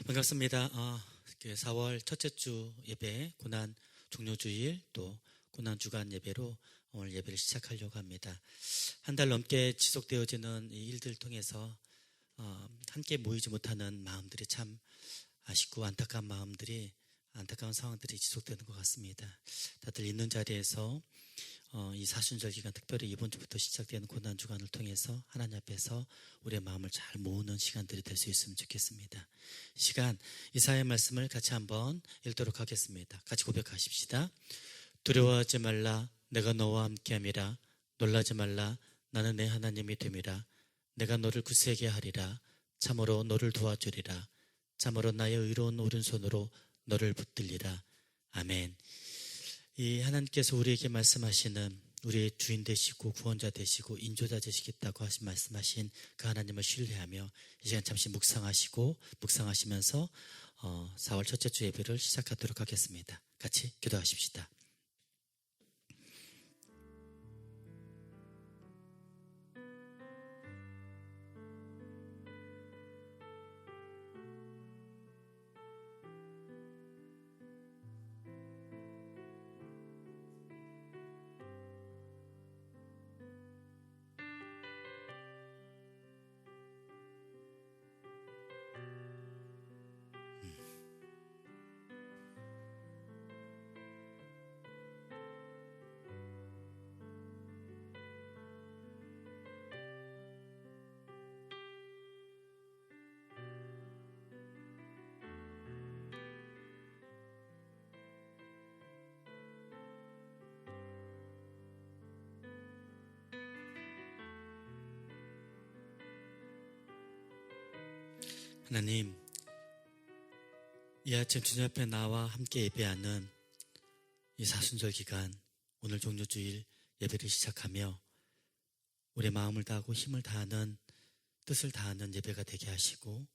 반갑습니다. 4월 첫째 주 예배, 고난 종료주일 또 고난 주간 예배로 오늘 예배를 시작하려고 합니다. 한 달 넘게 지속되어지는 이 일들을 통해서 함께 모이지 못하는 마음들이 참 아쉽고 안타까운 상황들이 지속되는 것 같습니다. 다들 있는 자리에서 이 사순절 기간, 특별히 이번 주부터 시작되는 고난 주간을 통해서 하나님 앞에서 우리의 마음을 잘 모으는 시간들이 될 수 있으면 좋겠습니다. 이 시간 이사야의 말씀을 같이 한번 읽도록 하겠습니다. 같이 고백하십시다. 두려워하지 말라, 내가 너와 함께함이라. 놀라지 말라, 나는 내 하나님이 됨이라. 내가 너를 굳세게 하리라. 참으로 너를 도와주리라. 참으로 나의 의로운 오른손으로 너를 붙들리라. 아멘. 이 하나님께서 우리에게 말씀하시는 우리의 주인 되시고 구원자 되시고 인조자 되시겠다고 말씀하신 그 하나님을 신뢰하며 이 시간 잠시 묵상하시면서 4월 첫째 주 예배를 시작하도록 하겠습니다. 같이 기도하십시다. 하나님, 이 아침 주님 앞에 나와 함께 예배하는 이 사순절 기간, 오늘 종료주일 예배를 시작하며 우리의 마음을 다하고 힘을 다하는, 뜻을 다하는 예배가 되게 하시고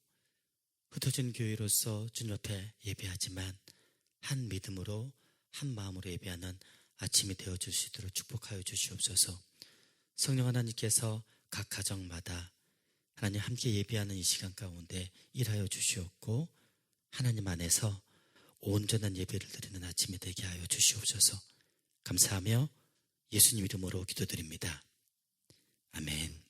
흩어진 교회로서 주님 앞에 예배하지만 한 믿음으로 한 마음으로 예배하는 아침이 되어줄 수 있도록 축복하여 주시옵소서. 성령 하나님께서 각 가정마다 하나님 함께 예배하는 이 시간 가운데 일하여 주시옵고 하나님 안에서 온전한 예배를 드리는 아침이 되게 하여 주시옵소서. 감사하며 예수님 이름으로 기도드립니다. 아멘.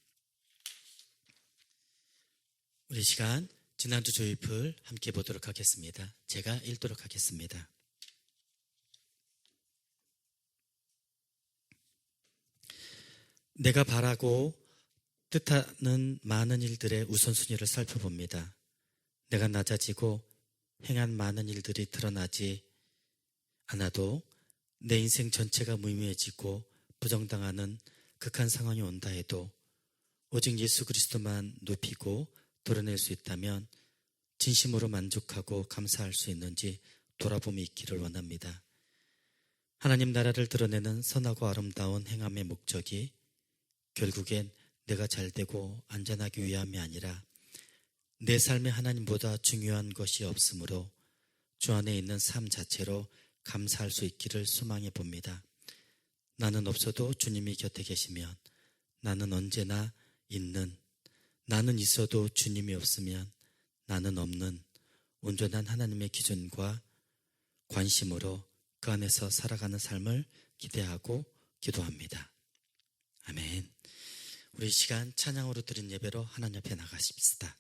우리 시간 지난주 조이풀 함께 보도록 하겠습니다. 제가 읽도록 하겠습니다. 내가 바라고 뜻하는 많은 일들의 우선순위를 살펴봅니다. 내가 낮아지고 행한 많은 일들이 드러나지 않아도 내 인생 전체가 무의미해지고 부정당하는 극한 상황이 온다 해도 오직 예수 그리스도만 높이고 드러낼 수 있다면 진심으로 만족하고 감사할 수 있는지 돌아봄이 있기를 원합니다. 하나님 나라를 드러내는 선하고 아름다운 행함의 목적이 결국엔 내가 잘되고 안전하기 위함이 아니라 내 삶에 하나님보다 중요한 것이 없으므로 주 안에 있는 삶 자체로 감사할 수 있기를 소망해 봅니다. 나는 없어도 주님이 곁에 계시면, 나는 언제나 있는, 나는 있어도 주님이 없으면 나는 없는 온전한 하나님의 기준과 관심으로 그 안에서 살아가는 삶을 기대하고 기도합니다. 아멘. 우리 시간 찬양으로 드린 예배로 하나님 앞에 나가십시다.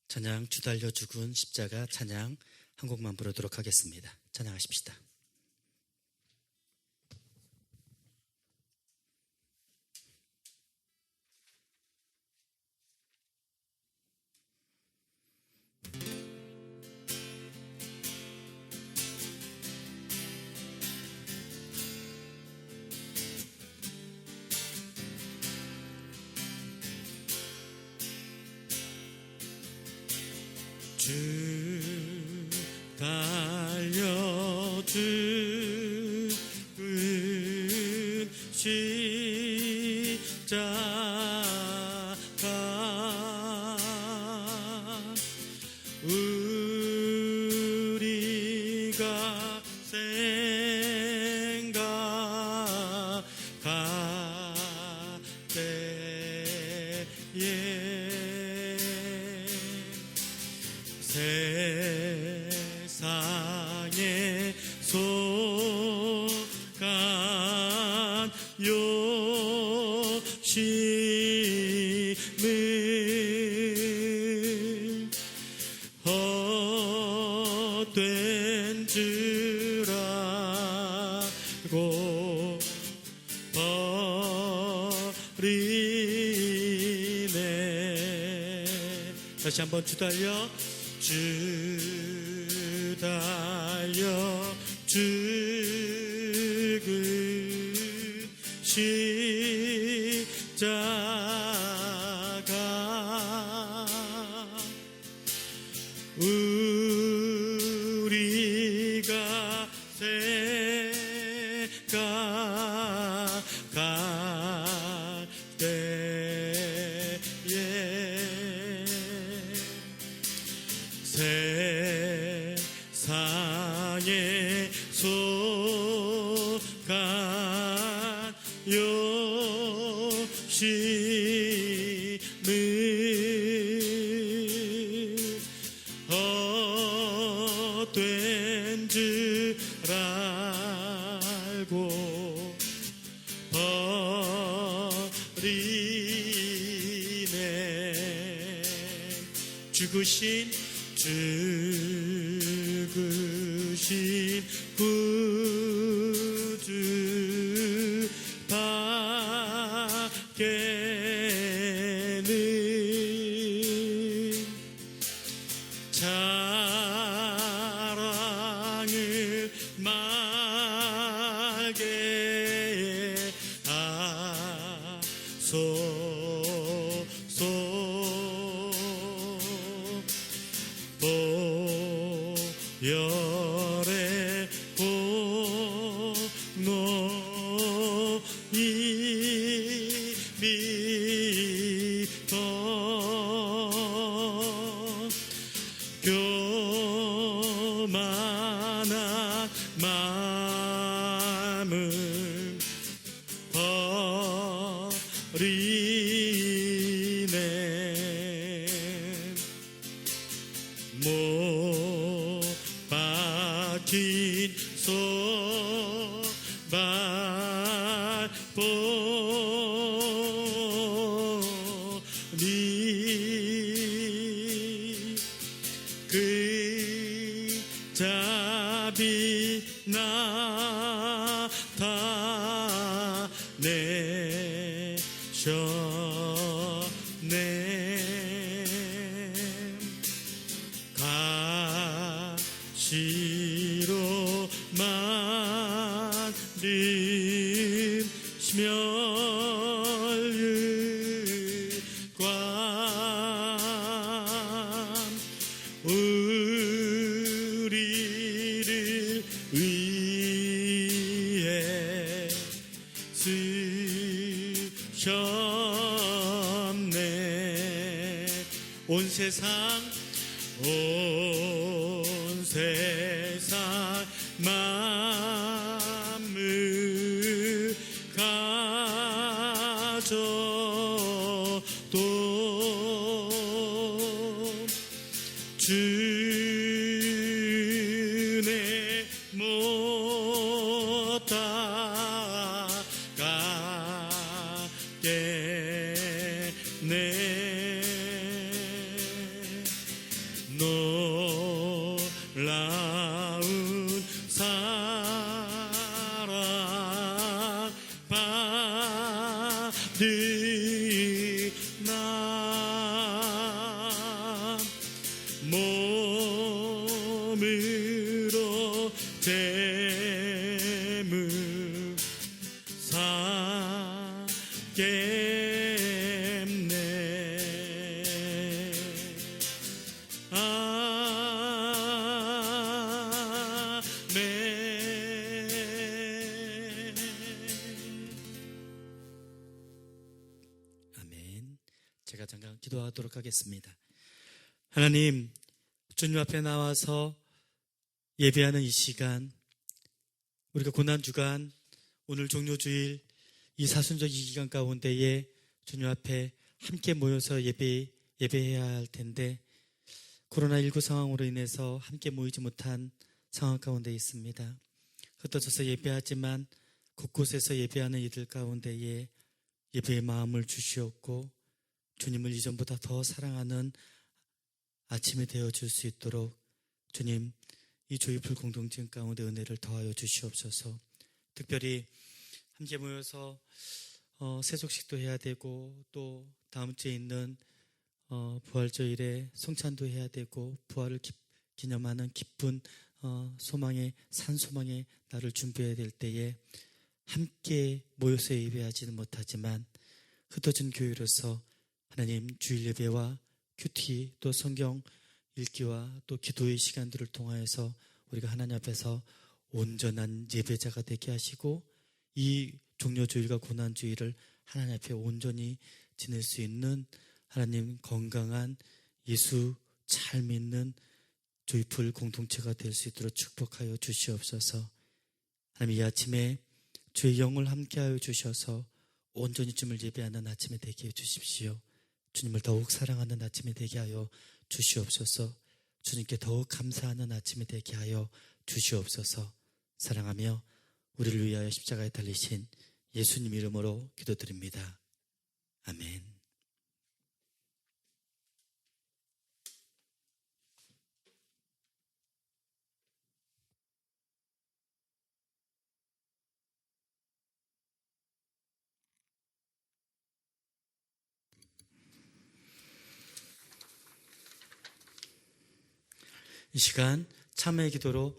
찬양 주 달려 죽은 십자가 찬양 한 곡만 부르도록 하겠습니다. 찬양하십시다. 주 달려 죽은 십자가 세상에 속한 욕심을 헛된 줄 알고 버리네. 다시 한번 주 달려 죽은 십자가 우리가 생각할 때에 세상에 속한 욕심을 헛된 줄 알고 버리네. 죽으신 구주 밖에는 자랑을 말게 하소서. 보혈의 공로 이미 더 교만한 마음을 버리네. 못 박힌 소발보니 그 자비 나타내셨네. 가시로 만든 심혈관 우리를 위해 쓰셨네. 온 세상 만물 가져도 주내 못 따라가겠네. 놀라운 사랑 받은 나 몸으로 재물 삼겠네. 아멘. 제가 잠깐 기도하도록 하겠습니다. 하나님, 주님 앞에 나와서 예배하는 이 시간, 우리가 고난주간, 오늘 종료주일, 이 사순절 이 기간 가운데에 주님 앞에 함께 모여서 예배해야 할 텐데, 코로나19 상황으로 인해서 함께 모이지 못한 상황 가운데 있습니다. 흩어져서 예배하지만 곳곳에서 예배하는 이들 가운데에 예배의 마음을 주시옵고 주님을 이전보다 더 사랑하는 아침이 되어줄 수 있도록 주님 이 조이풀 공동체 가운데 은혜를 더하여 주시옵소서. 특별히 함께 모여서 세족식도 해야 되고 또 다음 주에 있는 부활주일에 성찬도 해야 되고 부활을 기념하는 기쁜 소망의 산소망의 날을 준비해야 될 때에 함께 모여서 예배하지는 못하지만 흩어진 교회로서 하나님 주일 예배와 큐티 또 성경 읽기와 또 기도의 시간들을 통하여서 우리가 하나님 앞에서 온전한 예배자가 되게 하시고 이 종료주일과 고난주일을 하나님 앞에 온전히 지낼 수 있는 하나님 건강한 예수 잘 믿는 조이풀 공동체가 될 수 있도록 축복하여 주시옵소서. 하나님 이 아침에 주의 영을 함께하여 주셔서 온전히 주님을 예배하는 아침이 되게 해 주십시오. 주님을 더욱 사랑하는 아침이 되게 하여 주시옵소서. 주님께 더욱 감사하는 아침이 되게 하여 주시옵소서. 사랑하며 우리를 위하여 십자가에 달리신 예수님 이름으로 기도드립니다. 아멘. 이 시간 참회의 기도로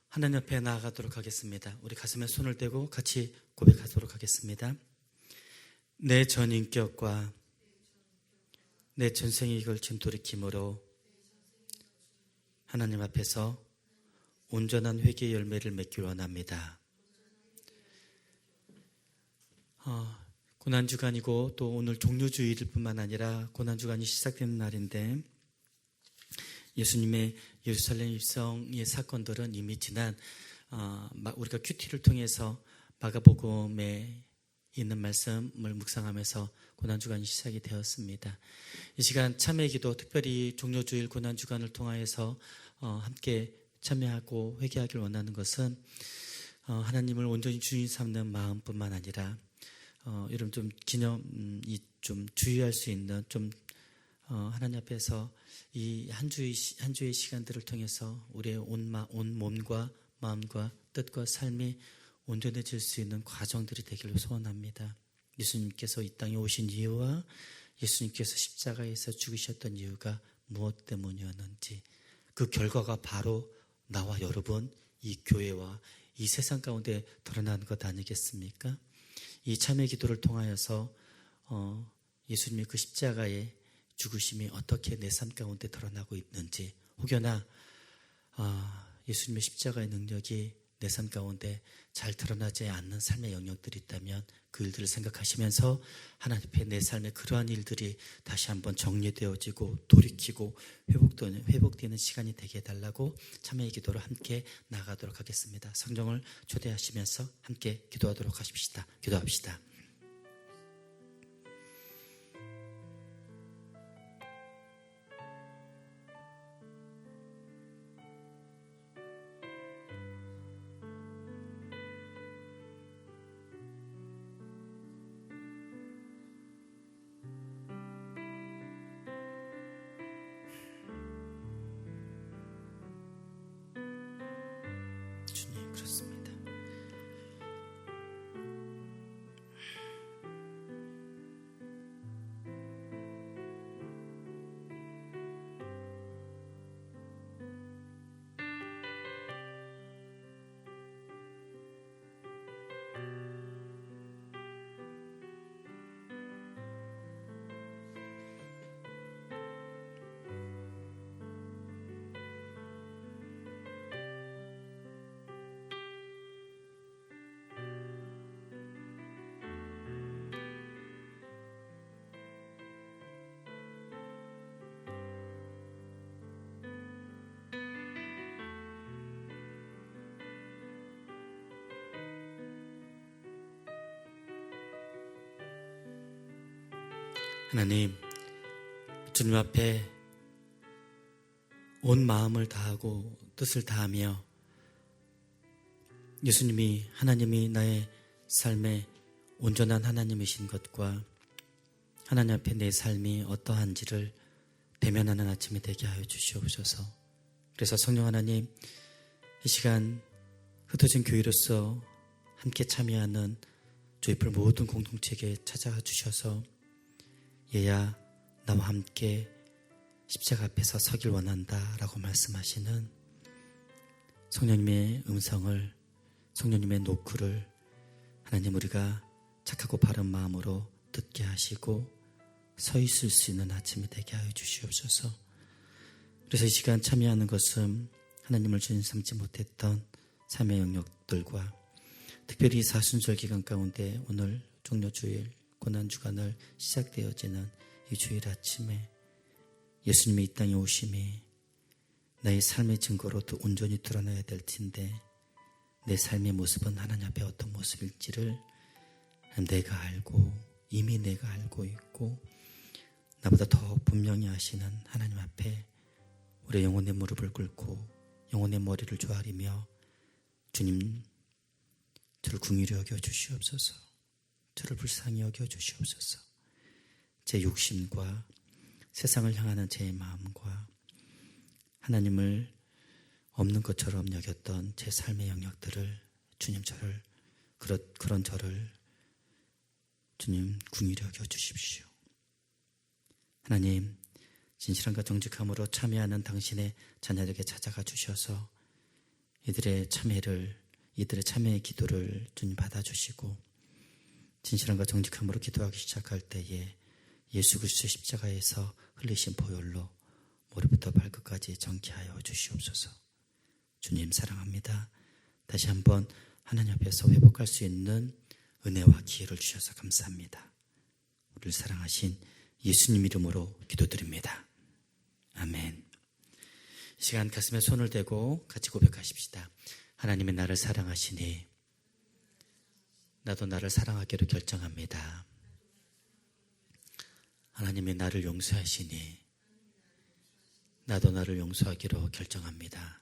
하나님 앞에 나아가도록 하겠습니다. 우리 가슴에 손을 대고 같이 고백하도록 하겠습니다. 내 전인격과 내 전생의 걸친 돌이킴으로 하나님 앞에서 온전한 회개의 열매를 맺기 원합니다. 고난주간이고 또 오늘 종료주일일 뿐만 아니라 고난주간이 시작되는 날인데 예수님의 예루살렘 입성의 사건들은 이미 지난 우리가 큐티를 통해서 마가복음에 있는 말씀을 묵상하면서 고난주간이 시작이 되었습니다. 이 시간 참회의 기도, 특별히 종료주일 고난주간을 통하여서 함께 참여하고 회개하기를 원하는 것은 하나님을 온전히 주인 삼는 마음뿐만 아니라 여러분 좀 좀 주의할 수 있는 좀 하나님 앞에서 이 한 주의 시간들을 통해서 우리의 온 몸과 마음과 뜻과 삶이 온전해질 수 있는 과정들이 되기를 소원합니다. 예수님께서 이 땅에 오신 이유와 예수님께서 십자가에서 죽으셨던 이유가 무엇 때문이었는지 그 결과가 바로 나와 여러분, 이 교회와 이 세상 가운데 드러나는 것 아니겠습니까? 이 참회 기도를 통하여서 예수님의 그 십자가의 죽으심이 어떻게 내 삶 가운데 드러나고 있는지, 혹여나 예수님의 십자가의 능력이 내 삶 가운데 잘 드러나지 않는 삶의 영역들이 있다면 그 일들을 생각하시면서 하나님 앞에 내 삶의 그러한 일들이 다시 한번 정리되어지고 돌이키고 회복되는 시간이 되게 해달라고 참회의 기도로 함께 나아가도록 하겠습니다. 성령을 초대하시면서 함께 기도하도록 하십시다. 기도합시다. 주님, 그렇습니다. 하나님, 주님 앞에 온 마음을 다하고 뜻을 다하며 예수님이 하나님이 나의 삶의 온전한 하나님이신 것과 하나님 앞에 내 삶이 어떠한지를 대면하는 아침이 되게 하여 주시옵소서. 그래서 성령 하나님, 이 시간 흩어진 교회로서 함께 참여하는 조이풀 모든 공동체에 찾아와 주셔서 얘야 나와 함께 십자가 앞에서 서길 원한다 라고 말씀하시는 성령님의 음성을, 성령님의 노크를 하나님 우리가 착하고 바른 마음으로 듣게 하시고 서 있을 수 있는 아침이 되게 하여 주시옵소서. 그래서 이 시간 참여하는 것은 하나님을 주인 삼지 못했던 삶의 영역들과 특별히 사순절 기간 가운데 오늘 종료주일 고난주간을 시작되어지는 이 주일 아침에 예수님의 이 땅에 오심이 나의 삶의 증거로 더 온전히 드러나야 될 텐데 내 삶의 모습은 하나님 앞에 어떤 모습일지를 내가 알고 이미 내가 알고 있고 나보다 더 분명히 아시는 하나님 앞에 우리의 영혼의 무릎을 꿇고 영혼의 머리를 조아리며 주님 저를 긍휼히 여겨 주시옵소서. 저를 불쌍히 여겨 주시옵소서. 제 욕심과 세상을 향하는 제 마음과 하나님을 없는 것처럼 여겼던 제 삶의 영역들을 주님 저를 그런 저를 주님 긍휼히 여겨 주십시오. 하나님 진실함과 정직함으로 참여하는 당신의 자녀에게 찾아가 주셔서 이들의 참여의 기도를 주님 받아주시고 진실함과 정직함으로 기도하기 시작할 때에 예수 그리스도의 십자가에서 흘리신 보혈로 머리부터 발끝까지 정케하여 주시옵소서. 주님 사랑합니다. 다시 한번 하나님 앞에서 회복할 수 있는 은혜와 기회를 주셔서 감사합니다. 우리를 사랑하신 예수님 이름으로 기도드립니다. 아멘. 이 시간 가슴에 손을 대고 같이 고백하십시다. 하나님이 나를 사랑하시니 나도 나를 사랑하기로 결정합니다. 하나님이 나를 용서하시니 나도 나를 용서하기로 결정합니다.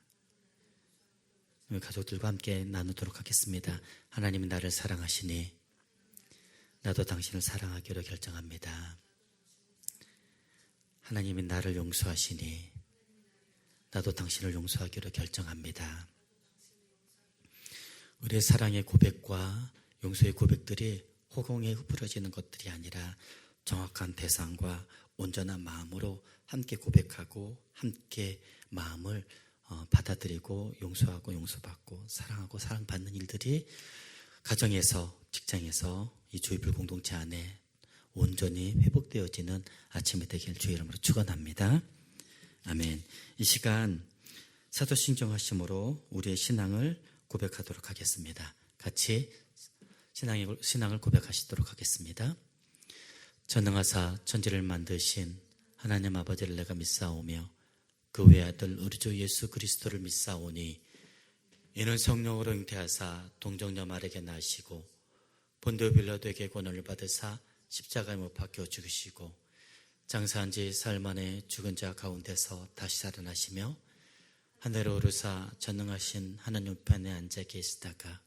우리 가족들과 함께 나누도록 하겠습니다. 하나님이 나를 사랑하시니 나도 당신을 사랑하기로 결정합니다. 하나님이 나를 용서하시니 나도 당신을 용서하기로 결정합니다. 우리의 사랑의 고백과 용서의 고백들이 허공에 흩어지는 것들이 아니라 정확한 대상과 온전한 마음으로 함께 고백하고 함께 마음을 받아들이고 용서하고 용서받고 사랑하고 사랑받는 일들이 가정에서 직장에서 이 조이풀 공동체 안에 온전히 회복되어지는 아침이 되길 주의 이름으로 축원합니다. 아멘. 이 시간 사도신경하심으로 우리의 신앙을 고백하도록 하겠습니다. 같이 신앙을 고백하시도록 하겠습니다. 전능하사 천지를 만드신 하나님 아버지를 내가 믿사오며 그 외아들 우리 주 예수 그리스도를 믿사오니 이는 성령으로 잉태하사 동정녀 마리아에게 나시고 본디오 빌라도에게 고난을 받으사 십자가에 못 박혀 죽으시고 장사한 지 사흘 만에 죽은 자 가운데서 다시 살아나시며 하늘에 오르사 전능하신 하나님 우편에 앉아 계시다가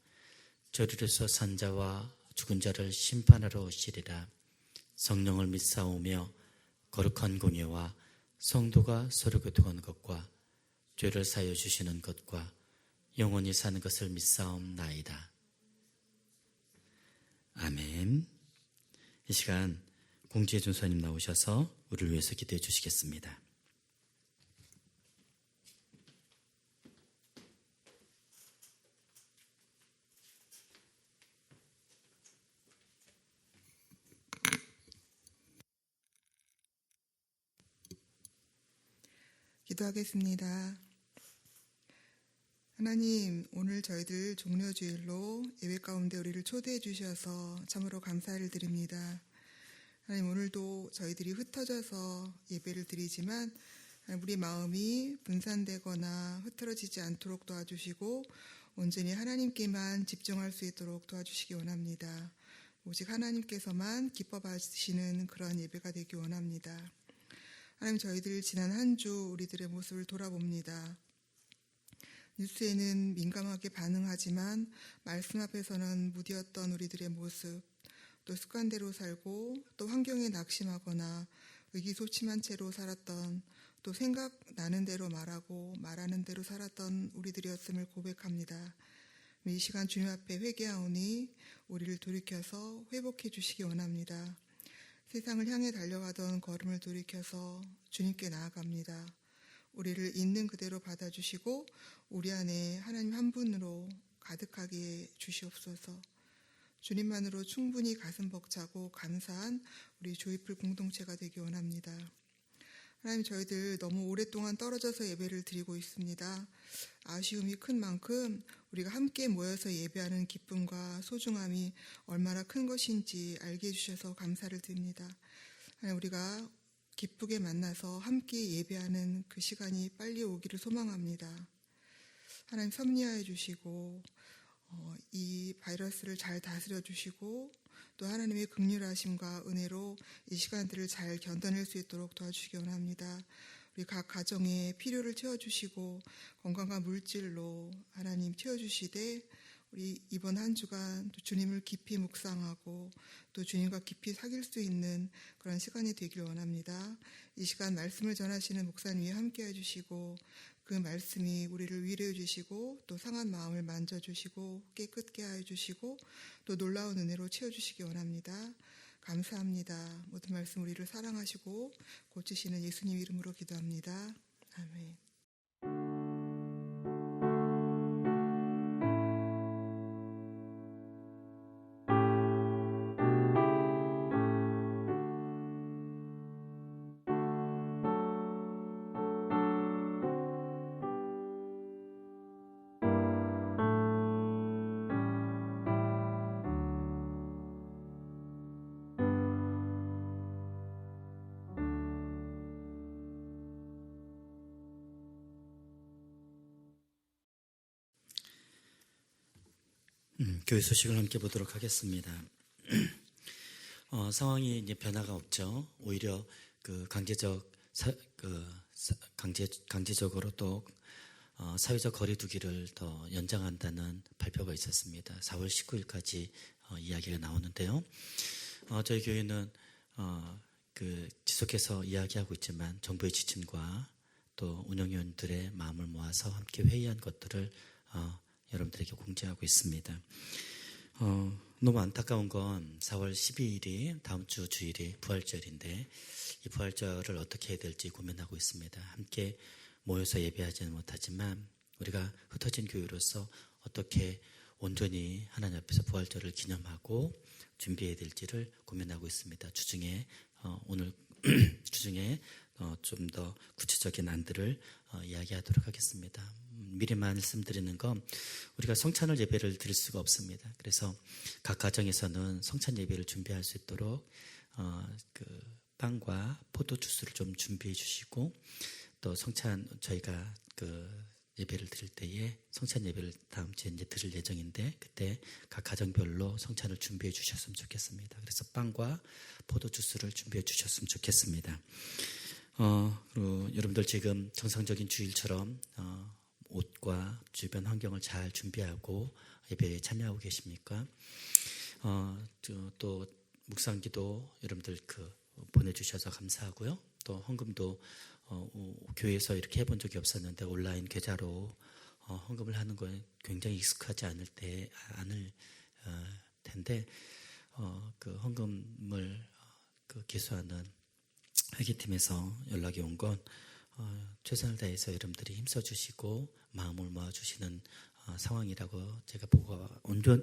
저리로서 산 자와 죽은 자를 심판하러 오시리라. 성령을 믿사오며 거룩한 공예와 성도가 서로 교통하는 것과 죄를 사하여 주시는 것과 영원히 사는 것을 믿사옵나이다. 아멘. 이 시간 공지혜 준사님 나오셔서 우리를 위해서 기도해 주시겠습니다. 기도하겠습니다. 하나님, 오늘 저희들 종료주일로 예배 가운데 우리를 초대해 주셔서 참으로 감사를 드립니다. 하나님, 오늘도 저희들이 흩어져서 예배를 드리지만 우리 마음이 분산되거나 흐트러지지 않도록 도와주시고 온전히 하나님께만 집중할 수 있도록 도와주시기 원합니다. 오직 하나님께서만 기뻐 받으시는 그런 예배가 되기 원합니다. 하나님, 저희들 지난 한 주 우리들의 모습을 돌아봅니다. 뉴스에는 민감하게 반응하지만 말씀 앞에서는 무디었던 우리들의 모습, 또 습관대로 살고 또 환경에 낙심하거나 의기소침한 채로 살았던, 또 생각나는 대로 말하고 말하는 대로 살았던 우리들이었음을 고백합니다. 이 시간 주님 앞에 회개하오니 우리를 돌이켜서 회복해 주시기 원합니다. 세상을 향해 달려가던 걸음을 돌이켜서 주님께 나아갑니다. 우리를 있는 그대로 받아주시고 우리 안에 하나님 한 분으로 가득하게 주시옵소서. 주님만으로 충분히 가슴 벅차고 감사한 우리 조이풀 공동체가 되기 원합니다. 하나님, 저희들 너무 오랫동안 떨어져서 예배를 드리고 있습니다. 아쉬움이 큰 만큼 우리가 함께 모여서 예배하는 기쁨과 소중함이 얼마나 큰 것인지 알게 해주셔서 감사를 드립니다. 하나님, 우리가 기쁘게 만나서 함께 예배하는 그 시간이 빨리 오기를 소망합니다. 하나님, 섭리하여 주시고 이 바이러스를 잘 다스려 주시고 또 하나님의 긍휼하심과 은혜로 이 시간들을 잘 견뎌낼 수 있도록 도와주시기 원합니다. 우리 각 가정의 필요를 채워주시고 건강과 물질로 하나님 채워주시되 우리 이번 한 주간 또 주님을 깊이 묵상하고 또 주님과 깊이 사귈 수 있는 그런 시간이 되길 원합니다. 이 시간 말씀을 전하시는 목사님이 함께 해주시고 그 말씀이 우리를 위로해 주시고 또 상한 마음을 만져주시고 깨끗게 해주시고 또 놀라운 은혜로 채워주시기 원합니다. 감사합니다. 모든 말씀 우리를 사랑하시고 고치시는 예수님 이름으로 기도합니다. 아멘. 교회 소식을 함께 보도록 하겠습니다. 상황이 이제 변화가 없죠. 오히려 그 강제적으로 또 사회적 거리두기를 더 연장한다는 발표가 있었습니다. 4월 19일까지 이야기가 나오는데요. 저희 교회는 지속해서 이야기하고 있지만 정부의 지침과 또 운영위원들의 마음을 모아서 함께 회의한 것들을 여러분들에게 공지하고 있습니다. 너무 안타까운 건 4월 12일이 다음 주 주일이 부활절인데 이 부활절을 어떻게 해야 될지 고민하고 있습니다. 함께 모여서 예배하지는 못하지만 우리가 흩어진 교회로서 어떻게 온전히 하나님 앞에서 부활절을 기념하고 준비해야 될지를 고민하고 있습니다. 주중에 오늘 주중에 좀 더 구체적인 안들을 이야기하도록 하겠습니다. 미리 말씀드리는 건 우리가 성찬을 예배를 드릴 수가 없습니다. 그래서 각 가정에서는 성찬 예배를 준비할 수 있도록 빵과 포도 주스를 좀 준비해 주시고 또 성찬 저희가 예배를 드릴 때에 성찬 예배를 다음 주에 이제 드릴 예정인데 그때 각 가정별로 성찬을 준비해 주셨으면 좋겠습니다. 그래서 빵과 포도 주스를 준비해 주셨으면 좋겠습니다. 그리고 여러분들 지금 정상적인 주일처럼 옷과 주변 환경을 잘 준비하고 예배에 참여하고 계십니까? 또 묵상기도 여러분들 보내주셔서 감사하고요. 또 헌금도 교회에서 이렇게 해본 적이 없었는데 온라인 계좌로 헌금을 하는 건 굉장히 익숙하지 않을 텐데 그 헌금을 기수하는 회계팀에서 연락이 온 건 최선을 다해서 여러분들이 힘써주시고 마음을 모아주시는 상황이라고 제가 보고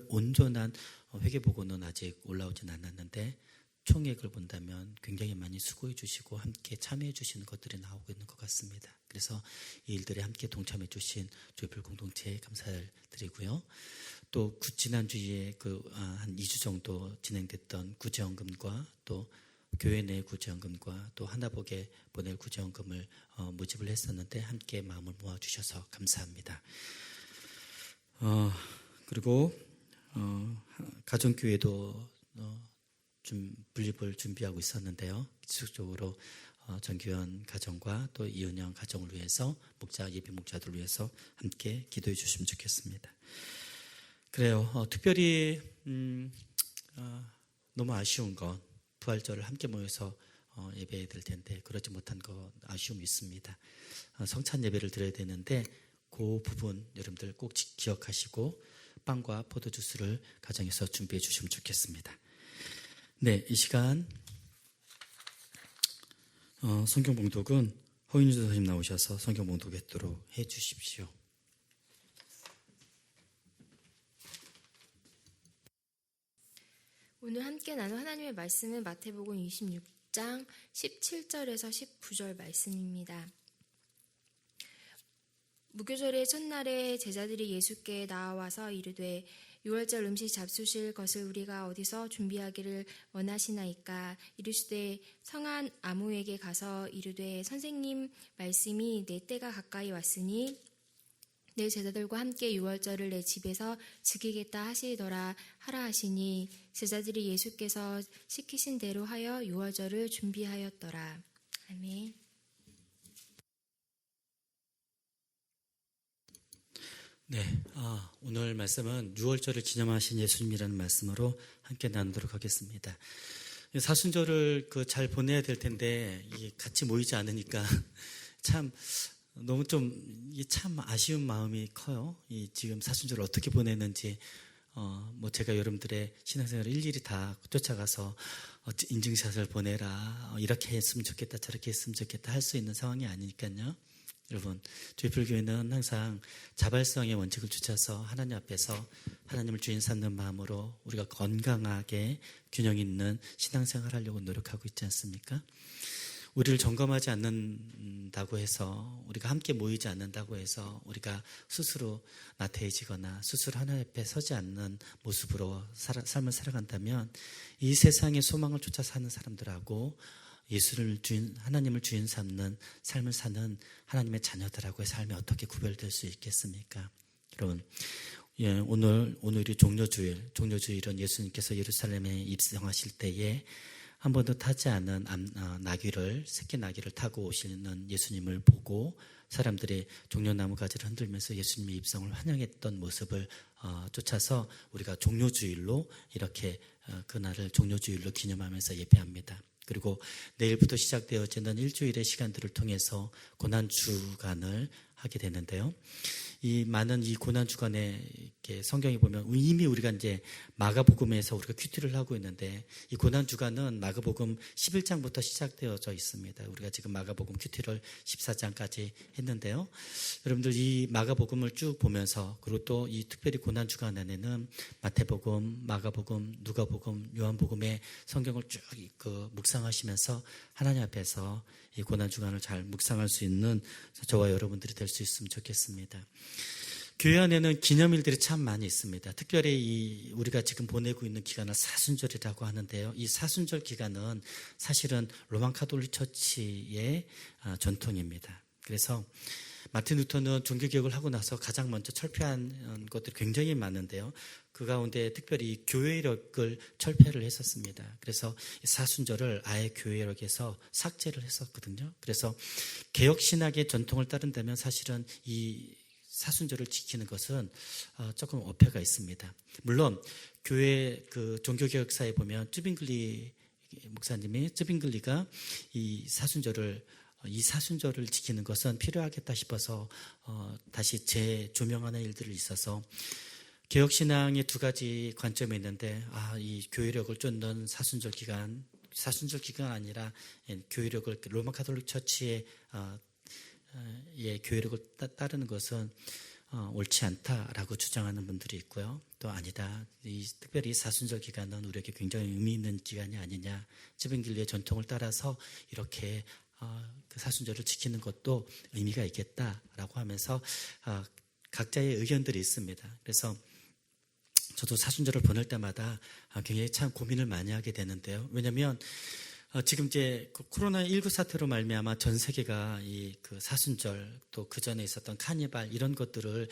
온전한 회계보고는 아직 올라오진 않았는데 총액을 본다면 굉장히 많이 수고해 주시고 함께 참여해 주시는 것들이 나오고 있는 것 같습니다. 그래서 이 일들에 함께 동참해 주신 조이풀 공동체에 감사를 드리고요. 또 지난주에 한 2주 정도 진행됐던 구제헌금과 또 교회 내 구제헌금과 또 하나복에 보낼 구제헌금을 모집을 했었는데 함께 마음을 모아주셔서 감사합니다. 그리고 가정교회도 좀 분립을 준비하고 있었는데요. 지속적으로 정규현 가정과 또 이은영 가정을 위해서 예비 목자들을 위해서 함께 기도해 주시면 좋겠습니다. 그래요. 특별히 너무 아쉬운 건 부활절을 함께 모여서 예배해야 될 텐데 그러지 못한 거 아쉬움이 있습니다. 성찬 예배를 드려야 되는데 그 부분 여러분들 꼭 기억하시고 빵과 포도주스를 가정에서 준비해 주시면 좋겠습니다. 네, 이 시간 성경 봉독은 허윤주 선생님 나오셔서 성경 봉독하도록 해 주십시오. 오늘 함께 나눌 하나님의 말씀은 마태복음 26장 17절에서 19절 말씀입니다. 무교절의 첫날에 제자들이 예수께 나와서 이르되 유월절 음식 잡수실 것을 우리가 어디서 준비하기를 원하시나이까? 이르시되 성한 아무에게 가서 이르되 선생님 말씀이 내 때가 가까이 왔으니 내 제자들과 함께 유월절을 내 집에서 지키겠다 하시더라 하라 하시니 제자들이 예수께서 시키신 대로 하여 유월절을 준비하였더라. 아멘. 네, 오늘 말씀은 유월절을 기념하신 예수님이라는 말씀으로 함께 나누도록 하겠습니다. 사순절을 잘 보내야 될 텐데 같이 모이지 않으니까 참 너무 참 아쉬운 마음이 커요. 지금 사순절을 어떻게 보내는지 제가 여러분들의 신앙생활을 일일이 다 쫓아가서 인증샷을 보내라, 이렇게 했으면 좋겠다, 저렇게 했으면 좋겠다 할 수 있는 상황이 아니니까요. 여러분, 저희 불교회는 항상 자발성의 원칙을 주쳐서 하나님 앞에서 하나님을 주인 삼는 마음으로 우리가 건강하게 균형 있는 신앙생활을 하려고 노력하고 있지 않습니까? 우리를 점검하지 않는다고 해서, 우리가 함께 모이지 않는다고 해서 우리가 스스로 나태해지거나 스스로 하나님 앞에 서지 않는 모습으로 삶을 살아간다면 이 세상의 소망을 쫓아 사는 사람들하고 하나님을 주인 삼는 삶을 사는 하나님의 자녀들하고의 삶이 어떻게 구별될 수 있겠습니까? 여러분, 오늘이 종려주일은 예수님께서 예루살렘에 입성하실 때에 한 번도 타지 않은 새끼 나귀를 타고 오시는 예수님을 보고 사람들이 종려나무 가지를 흔들면서 예수님의 입성을 환영했던 모습을 쫓아서 우리가 종려주일로 이렇게 그날을 종려주일로 기념하면서 예배합니다. 그리고 내일부터 시작되어지는 일주일의 시간들을 통해서 고난주간을 하게 되는데요. 이 많은 고난주간에 이렇게 성경에 보면 이미 우리가 이제 마가복음에서 우리가 큐티를 하고 있는데 이 고난주간은 마가복음 11장부터 시작되어져 있습니다. 우리가 지금 마가복음 큐티를 14장까지 했는데요. 여러분들 이 마가복음을 쭉 보면서, 그리고 또 이 특별히 고난주간 안에는 마태복음, 마가복음, 누가복음, 요한복음의 성경을 쭉 묵상하시면서 하나님 앞에서 이 고난주간을 잘 묵상할 수 있는 저와 여러분들이 될 수 있으면 좋겠습니다. 교회 안에는 기념일들이 참 많이 있습니다. 특별히 우리가 지금 보내고 있는 기간을 사순절이라고 하는데요. 이 사순절 기간은 사실은 로만 카톨릭 처치의 전통입니다. 그래서 마틴 루터는 종교개혁을 하고 나서 가장 먼저 철폐한 것들이 굉장히 많은데요. 그 가운데 특별히 교회력을 철폐를 했었습니다. 그래서 사순절을 아예 교회력에서 삭제를 했었거든요. 그래서 개혁신학의 전통을 따른다면 사실은 이 사순절을 지키는 것은 조금 어폐가 있습니다. 물론 교회 종교개혁사에 보면 쯔빙글리 목사님이 쯔빙글리가 이 사순절을 지키는 것은 필요하겠다 싶어서 다시 재조명하는 일들이 있어서 개혁신앙의 두 가지 관점이 있는데 이 교회력을 쫓는 사순절 기간 아니라 교회력을 로마 카톨릭 처치의 교회력을 따르는 것은 옳지 않다라고 주장하는 분들이 있고요. 또 아니다. 특별히 사순절 기간은 우리에게 굉장히 의미 있는 기간이 아니냐. 쯔빙글리의 전통을 따라서 이렇게 그 사순절을 지키는 것도 의미가 있겠다라고 하면서 각자의 의견들이 있습니다. 그래서 저도 사순절을 보낼 때마다 굉장히 참 고민을 많이 하게 되는데요. 왜냐하면 지금 이제 코로나19 사태로 말미암아 전 세계가 그 사순절 또 그 전에 있었던 카니발 이런 것들을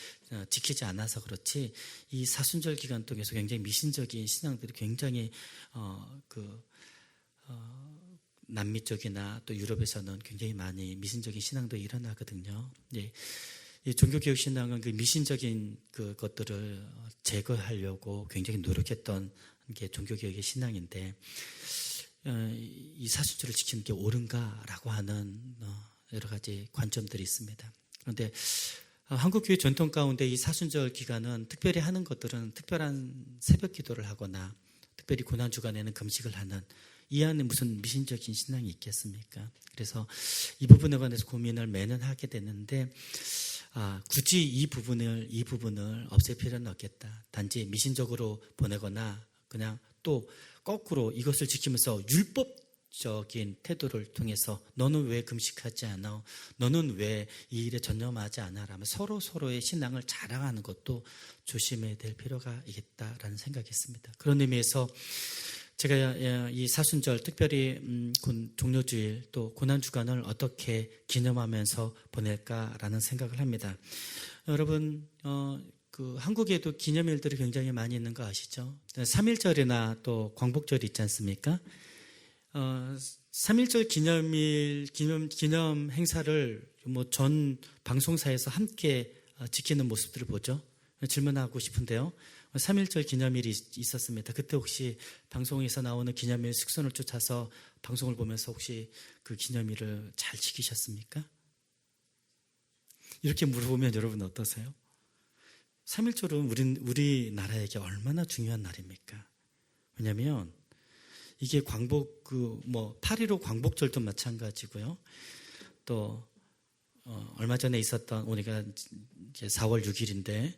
지키지 않아서 그렇지 이 사순절 기간 동안에서 굉장히 미신적인 신앙들이 굉장히 남미 쪽이나 또 유럽에서는 굉장히 많이 미신적인 신앙도 일어나거든요. 예. 이 종교개혁 신앙은 그 미신적인 그 것들을 제거하려고 굉장히 노력했던 게 종교개혁의 신앙인데, 이 사순절을 지키는 게 옳은가라고 하는 여러 가지 관점들이 있습니다. 그런데 한국교회 전통 가운데 이 사순절 기간은 특별히 하는 것들은 특별한 새벽 기도를 하거나 특별히 고난주간에는 금식을 하는, 이 안에 무슨 미신적인 신앙이 있겠습니까? 그래서 이 부분에 관해서 고민을 매년 하게 되는데, 굳이 이 부분을 없앨 필요는 없겠다. 단지 미신적으로 보내거나 그냥 또 거꾸로 이것을 지키면서 율법적인 태도를 통해서 너는 왜 금식하지 않아? 너는 왜 이 일에 전념하지 않아? 라면 서로의 신앙을 자랑하는 것도 조심해야 될 필요가 있겠다라는 생각이 있습니다. 그런 의미에서 제가 이 사순절, 특별히 종료주일 또 고난주간을 어떻게 기념하면서 보낼까라는 생각을 합니다. 여러분, 그 한국에도 기념일들이 굉장히 많이 있는 거 아시죠? 3.1절이나 또 광복절이 있지 않습니까? 3.1절 기념 행사를 뭐 전 방송사에서 함께 지키는 모습들을 보죠. 질문하고 싶은데요. 3.1절 기념일이 있었습니다. 그때 혹시 방송에서 나오는 기념일 숙선을 쫓아서 방송을 보면서 혹시 그 기념일을 잘 지키셨습니까? 이렇게 물어보면 여러분 어떠세요? 3.1절은 우리나라에게 얼마나 중요한 날입니까? 왜냐하면 이게 광복, 8.15 광복절도 마찬가지고요. 또 얼마 전에 있었던, 오늘가 이제 4월 6일인데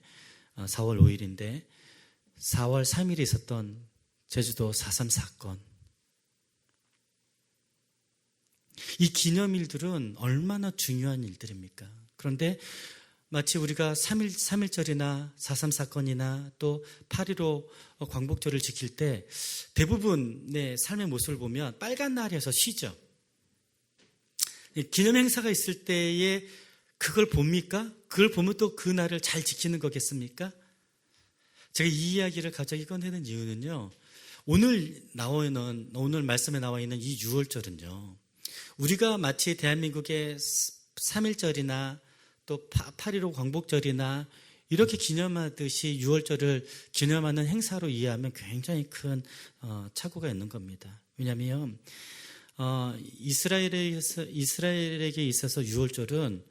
4월 5일인데 4월 3일에 있었던 제주도 4.3 사건. 이 기념일들은 얼마나 중요한 일들입니까? 그런데 마치 우리가 3.1절이나 4.3 사건이나 또 8.15 광복절을 지킬 때 대부분의 삶의 모습을 보면 빨간 날이어서 쉬죠. 기념행사가 있을 때에 그걸 봅니까? 그걸 보면 또 그 날을 잘 지키는 거겠습니까? 제가 이 이야기를 갑자기 꺼내는 이유는요, 오늘 말씀에 나와 있는 이 6월절은요, 우리가 마치 대한민국의 3.1절이나 또 8.15 광복절이나 이렇게 기념하듯이 6월절을 기념하는 행사로 이해하면 굉장히 큰 착오가 있는 겁니다. 왜냐하면 이스라엘에게 있어서 6월절은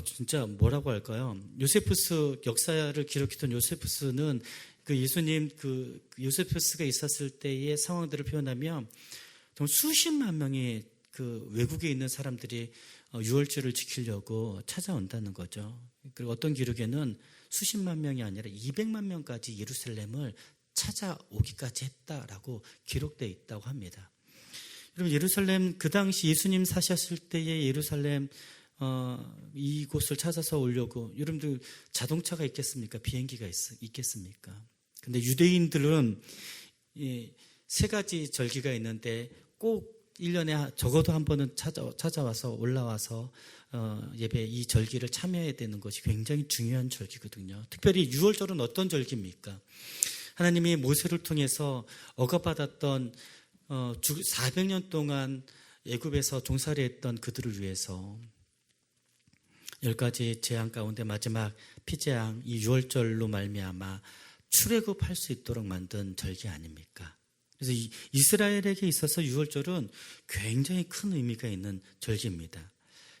진짜 뭐라고 할까요? 요세푸스, 역사를 기록했던 요세푸스는 그 예수님 요세푸스가 있었을 때의 상황들을 표현하면 정말 수십만 명의 그 외국에 있는 사람들이 6월절을 지키려고 찾아온다는 거죠. 그리고 어떤 기록에는 수십만 명이 아니라 200만 명까지 예루살렘을 찾아오기까지 했다라고 기록되어 있다고 합니다. 여러분, 예루살렘, 그 당시 예수님 사셨을 때의 예루살렘, 이곳을 찾아서 오려고, 여러분들 자동차가 있겠습니까? 비행기가 있겠습니까? 근데 유대인들은 세 가지 절기가 있는데 꼭 1년에 적어도 한 번은 찾아와서 올라와서 예배, 이 절기를 참여해야 되는 것이 굉장히 중요한 절기거든요. 특별히 6월절은 어떤 절기입니까? 하나님이 모세를 통해서 억압받았던 400년 동안 애굽에서 종살이 했던 그들을 위해서 10가지 재앙 가운데 마지막 피재앙, 이 6월절로 말미암아 출애굽할 수 있도록 만든 절기 아닙니까? 그래서 이스라엘에게 있어서 6월절은 굉장히 큰 의미가 있는 절기입니다.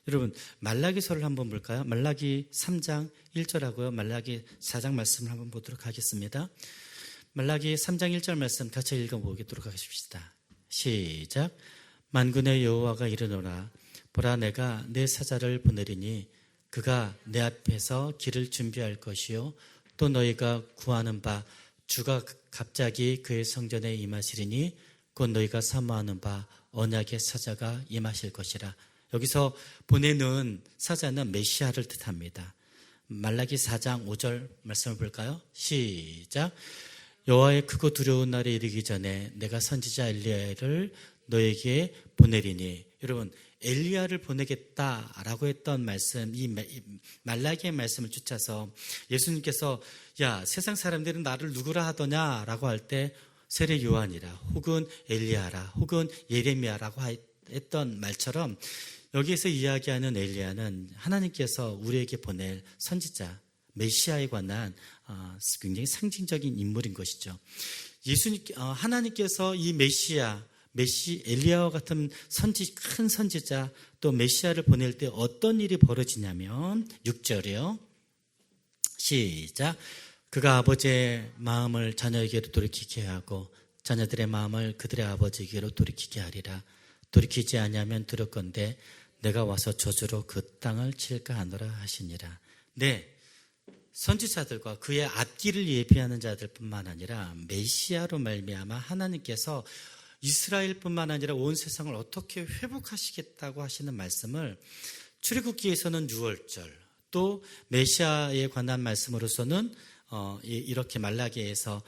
여러분, 말라기서를 한번 볼까요? 말라기 3장 1절하고요. 말라기 4장 말씀을 한번 보도록 하겠습니다. 말라기 3장 1절 말씀 같이 읽어보도록 하십시다. 시작. 만군의 여호와가 이르노라. 보라, 내가 내 사자를 보내리니 그가 내 앞에서 길을 준비할 것이요 또 너희가 구하는 바 주가 갑자기 그의 성전에 임하시리니 곧 너희가 사모하는 바 언약의 사자가 임하실 것이라. 여기서 보내는 사자는 메시아를 뜻합니다. 말라기 4장 5절 말씀을 볼까요? 시작. 여호와의 크고 두려운 날에 이르기 전에 내가 선지자 엘리야를 너에게 보내리니. 여러분, 엘리야를 보내겠다라고 했던 말씀, 이 말라기의 말씀을 쫓아서 예수님께서 야, 세상 사람들은 나를 누구라 하더냐라고 할 때 세례 요한이라 혹은 엘리야라 혹은 예레미야라고 했던 말처럼 여기에서 이야기하는 엘리야는 하나님께서 우리에게 보낼 선지자 메시아에 관한 굉장히 상징적인 인물인 것이죠. 하나님께서 이 엘리야와 같은 큰 선지자 또 메시아를 보낼 때 어떤 일이 벌어지냐면 6절이요. 시작. 그가 아버지의 마음을 자녀에게로 돌이키게 하고 자녀들의 마음을 그들의 아버지에게로 돌이키게 하리라. 돌이키지 아니하면 들었건대 내가 와서 저주로 그 땅을 칠까 하노라 하시니라. 네, 선지자들과 그의 앞길을 예비하는 자들뿐만 아니라 메시아로 말미암아 하나님께서 이스라엘뿐만 아니라 온 세상을 어떻게 회복하시겠다고 하시는 말씀을 출애굽기에서는 6월절 또 메시아에 관한 말씀으로서는 이렇게 말라기에서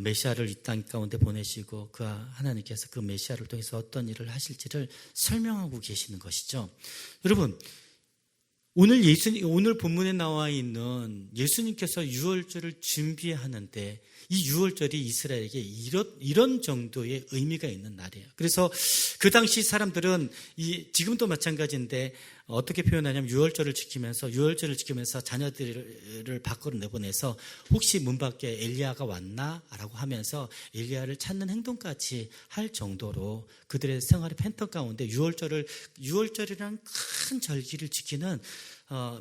메시아를 이 땅 가운데 보내시고 하나님께서 그 메시아를 통해서 어떤 일을 하실지를 설명하고 계시는 것이죠. 여러분, 오늘 본문에 나와 있는 예수님께서 유월절을 준비하는데 이 유월절이 이스라엘에게 이런 정도의 의미가 있는 날이에요. 그래서 그 당시 사람들은 지금도 마찬가지인데 어떻게 표현하냐면 유월절을 지키면서 자녀들을 밖으로 내보내서 혹시 문 밖에 엘리야가 왔나? 라고 하면서 엘리야를 찾는 행동까지 할 정도로 그들의 생활의 패턴 가운데 유월절이라는 큰 절기를 지키는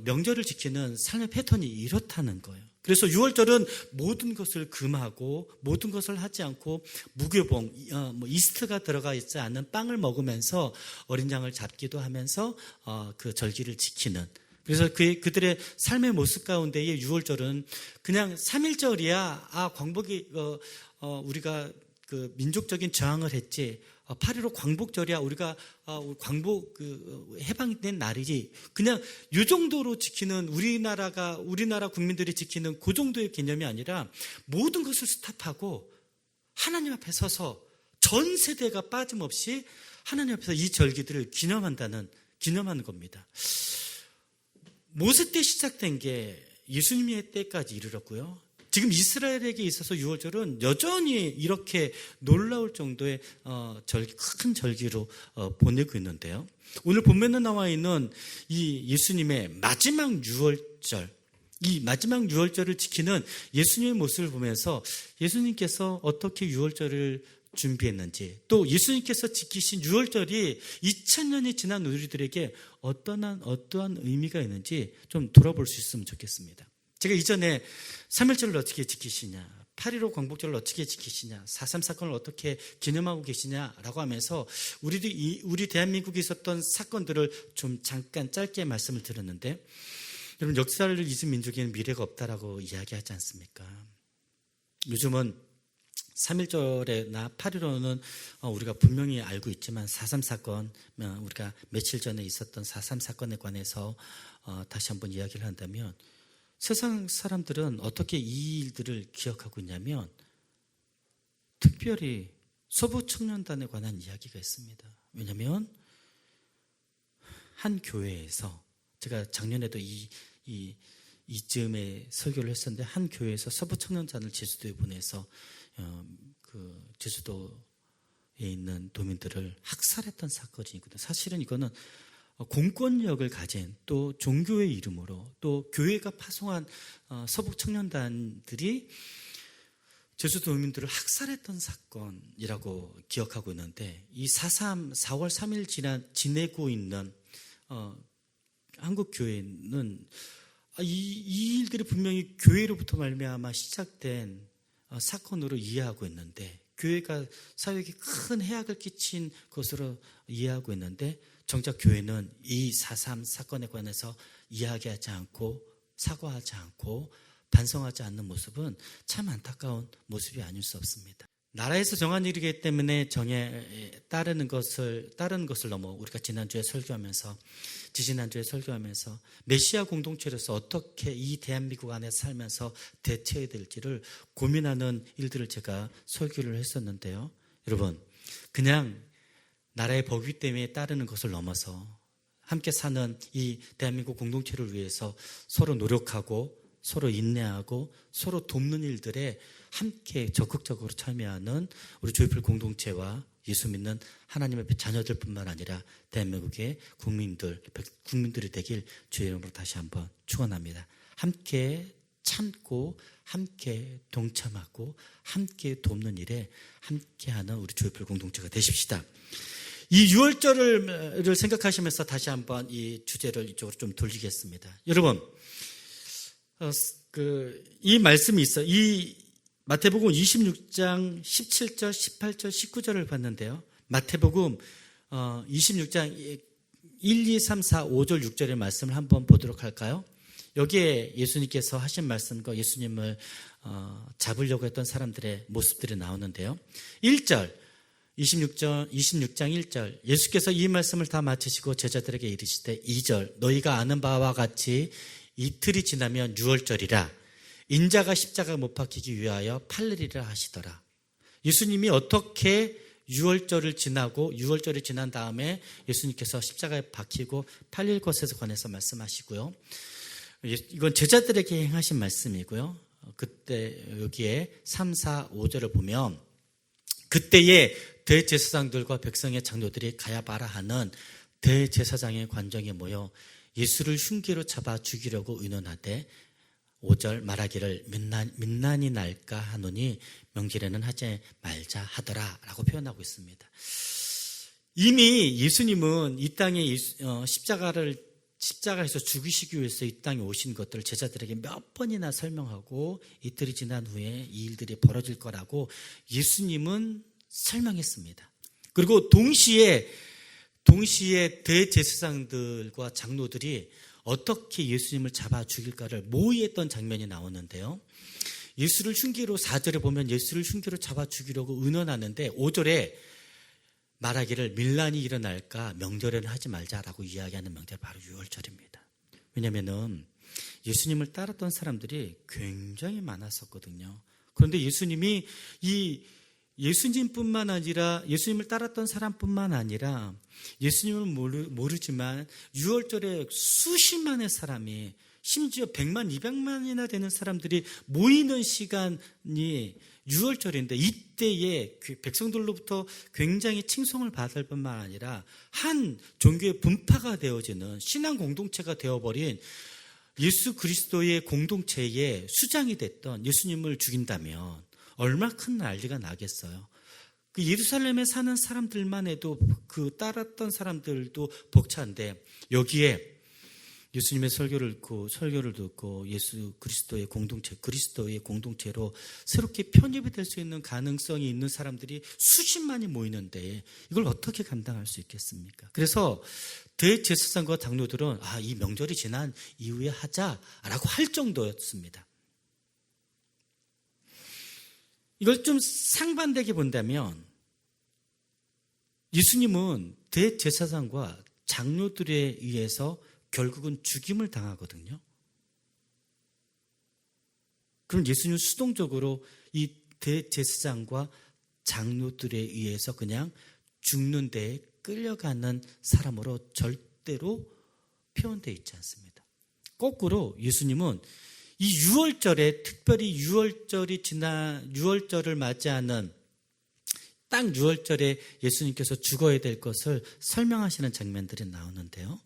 명절을 지키는 삶의 패턴이 이렇다는 거예요. 그래서 6월절은 모든 것을 금하고 모든 것을 하지 않고 무교봉, 이스트가 들어가 있지 않은 빵을 먹으면서 어린 양을 잡기도 하면서 그 절기를 지키는. 그래서 그들의 삶의 모습 가운데의 6월절은 그냥 3일절이야. 광복이 우리가 그 민족적인 저항을 했지. 8.15 광복절이야. 우리가 광복 해방된 날이지. 그냥 이 정도로 지키는 우리나라 국민들이 지키는 그 정도의 개념이 아니라 모든 것을 스탑하고 하나님 앞에 서서 전 세대가 빠짐없이 하나님 앞에서 이 절기들을 기념하는 겁니다. 모세 때 시작된 게 예수님의 때까지 이르렀고요. 지금 이스라엘에게 있어서 유월절은 여전히 이렇게 놀라울 정도의 큰 절기로 보내고 있는데요. 오늘 본문에 나와 있는 이 예수님의 마지막 유월절, 이 마지막 유월절을 지키는 예수님의 모습을 보면서 예수님께서 어떻게 유월절을 준비했는지 또 예수님께서 지키신 유월절이 2000년이 지난 우리들에게 어떠한 의미가 있는지 좀 돌아볼 수 있으면 좋겠습니다. 제가 이전에 3.1절을 어떻게 지키시냐, 8.15 광복절을 어떻게 지키시냐, 4.3 사건을 어떻게 기념하고 계시냐라고 하면서 우리 대한민국에 있었던 사건들을 좀 잠깐 짧게 말씀을 드렸는데, 여러분 역사를 잊은 민족에는 미래가 없다라고 이야기하지 않습니까? 요즘은 3.1절에나 8.15는 우리가 분명히 알고 있지만 4.3 사건, 우리가 며칠 전에 있었던 4.3 사건에 관해서 다시 한번 이야기를 한다면 세상 사람들은 어떻게 이 일들을 기억하고 있냐면 특별히 서부청년단에 관한 이야기가 있습니다. 왜냐하면 한 교회에서 제가 작년에도 이쯤에 설교를 했었는데 한 교회에서 서부청년단을 제주도에 보내서 그 제주도에 있는 도민들을 학살했던 사건이거든요. 사실은 이거는 공권력을 가진 또 종교의 이름으로 또 교회가 파송한 서북 청년단들이 제주도민들을 학살했던 사건이라고 기억하고 있는데 이 4월 3일 지내고 있는 한국 교회는 이 일들이 분명히 교회로부터 말미암아 시작된 사건으로 이해하고 있는데 교회가 사회에 큰 해악을 끼친 것으로 이해하고 있는데 정작 교회는 이 4.3 사건에 관해서 이야기하지 않고 사과하지 않고 반성하지 않는 모습은 참 안타까운 모습이 아닐 수 없습니다. 나라에서 정한 일이기 때문에 정에 따르는 것을 넘어 우리가 지지난주에 설교하면서 메시아 공동체로서 어떻게 이 대한민국 안에 살면서 대처해야 될지를 고민하는 일들을 제가 설교를 했었는데요. 여러분, 그냥 나라의 법규 때문에 따르는 것을 넘어서 함께 사는 이 대한민국 공동체를 위해서 서로 노력하고 서로 인내하고 서로 돕는 일들에 함께 적극적으로 참여하는 우리 조이풀 공동체와 예수 믿는 하나님의 자녀들뿐만 아니라 대한민국의 국민들이 되길 주의 이름으로 다시 한번 축원합니다. 함께 참고 함께 동참하고 함께 돕는 일에 함께하는 우리 조이풀 공동체가 되십시다. 이 6월절을 생각하시면서 다시 한번 이 주제를 이쪽으로 좀 돌리겠습니다. 여러분, 이 말씀이 있어요. 이 마태복음 26장 17절, 18절, 19절을 봤는데요. 마태복음 26장 1, 2, 3, 4, 5절, 6절의 말씀을 한번 보도록 할까요? 여기에 예수님께서 하신 말씀과 예수님을 잡으려고 했던 사람들의 모습들이 나오는데요. 1절, 26장 1절, 예수께서 이 말씀을 다 마치시고 제자들에게 이르시되 2절, 너희가 아는 바와 같이 이틀이 지나면 6월절이라 인자가 십자가 못 박히기 위하여 팔리리라 하시더라. 예수님이 어떻게 6월절을 지나고 6월절이 지난 다음에 예수님께서 십자가에 박히고 팔릴 것에 관해서 말씀하시고요. 이건 제자들에게 행하신 말씀이고요. 그때 여기에 3, 4, 5절을 보면 그때에 대제사장들과 백성의 장로들이 가야바라 하는 대제사장의 관정에 모여 예수를 흉기로 잡아 죽이려고 의논하되 5절 말하기를 민난이 날까 하노니 명절에는 하지 말자 하더라 라고 표현하고 있습니다. 이미 예수님은 이 땅에 십자가에서 죽이시기 위해서 이 땅에 오신 것들을 제자들에게 몇 번이나 설명하고 이틀이 지난 후에 이 일들이 벌어질 거라고 예수님은 설명했습니다. 그리고 동시에 대제사장들과 장로들이 어떻게 예수님을 잡아 죽일까를 모의했던 장면이 나오는데요. 예수를 흉기로 4절에 보면 예수를 흉기로 잡아 죽이려고 의논하는데 5절에 말하기를 밀란이 일어날까 명절에는 하지 말자라고 이야기하는 명절 바로 6월절입니다. 왜냐하면 예수님을 따랐던 사람들이 굉장히 많았었거든요. 그런데 예수님이 예수님을 따랐던 사람뿐만 아니라 예수님을 모르지만 6월절에 수십만의 사람이 심지어 100만, 200만이나 되는 사람들이 모이는 시간이 6월절인데 이때에 백성들로부터 굉장히 칭송을 받을 뿐만 아니라 한 종교의 분파가 되어지는 신앙 공동체가 되어버린 예수 그리스도의 공동체의 수장이 됐던 예수님을 죽인다면 얼마나 큰 난리가 나겠어요. 그 예루살렘에 사는 사람들만 해도 그 따랐던 사람들도 벅찬데 여기에 예수님의 설교를 듣고 예수 그리스도의 공동체로 새롭게 편입이 될 수 있는 가능성이 있는 사람들이 수십만이 모이는데 이걸 어떻게 감당할 수 있겠습니까? 그래서 대제사장과 장로들은 이 명절이 지난 이후에 하자라고 할 정도였습니다. 이걸 좀 상반되게 본다면 예수님은 대제사장과 장로들에 의해서 결국은 죽임을 당하거든요. 그럼 예수님은 수동적으로 이 대제사장과 장로들에 의해서 그냥 죽는 데에 끌려가는 사람으로 절대로 표현되어 있지 않습니다. 거꾸로 예수님은 이 6월절에 특별히 6월절을 맞이하는 딱 6월절에 예수님께서 죽어야 될 것을 설명하시는 장면들이 나오는데요.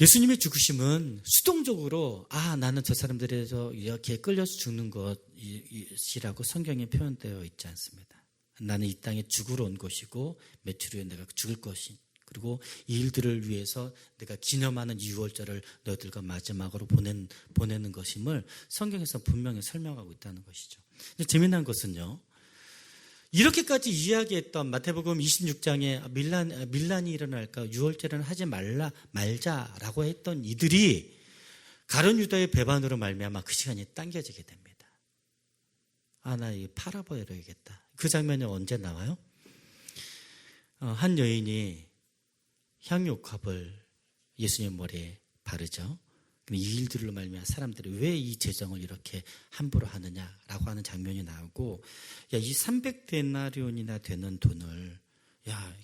예수님의 죽으심은 수동적으로 나는 저 사람들에서 이렇게 끌려서 죽는 것이라고 성경에 표현되어 있지 않습니다. 나는 이 땅에 죽으러 온 것이고 며칠 후에 내가 죽을 것이 그리고 이 일들을 위해서 내가 기념하는 6월절을 너희들과 마지막으로 보내는 것임을 성경에서 분명히 설명하고 있다는 것이죠. 근데 재미난 것은요. 이렇게까지 이야기했던 마태복음 26장에 밀란이 일어날까 6월절은 하지 말자라고 했던 이들이 가룟 유다의 배반으로 말미암아 그 시간이 당겨지게 됩니다. 나 이거 팔아버려야겠다. 그 장면이 언제 나와요? 한 여인이 향유옥합을 예수님 머리에 바르죠. 이 일들로 말미암아 사람들이 왜 이 재정을 이렇게 함부로 하느냐라고 하는 장면이 나오고 이 300데나리온이나 되는 돈을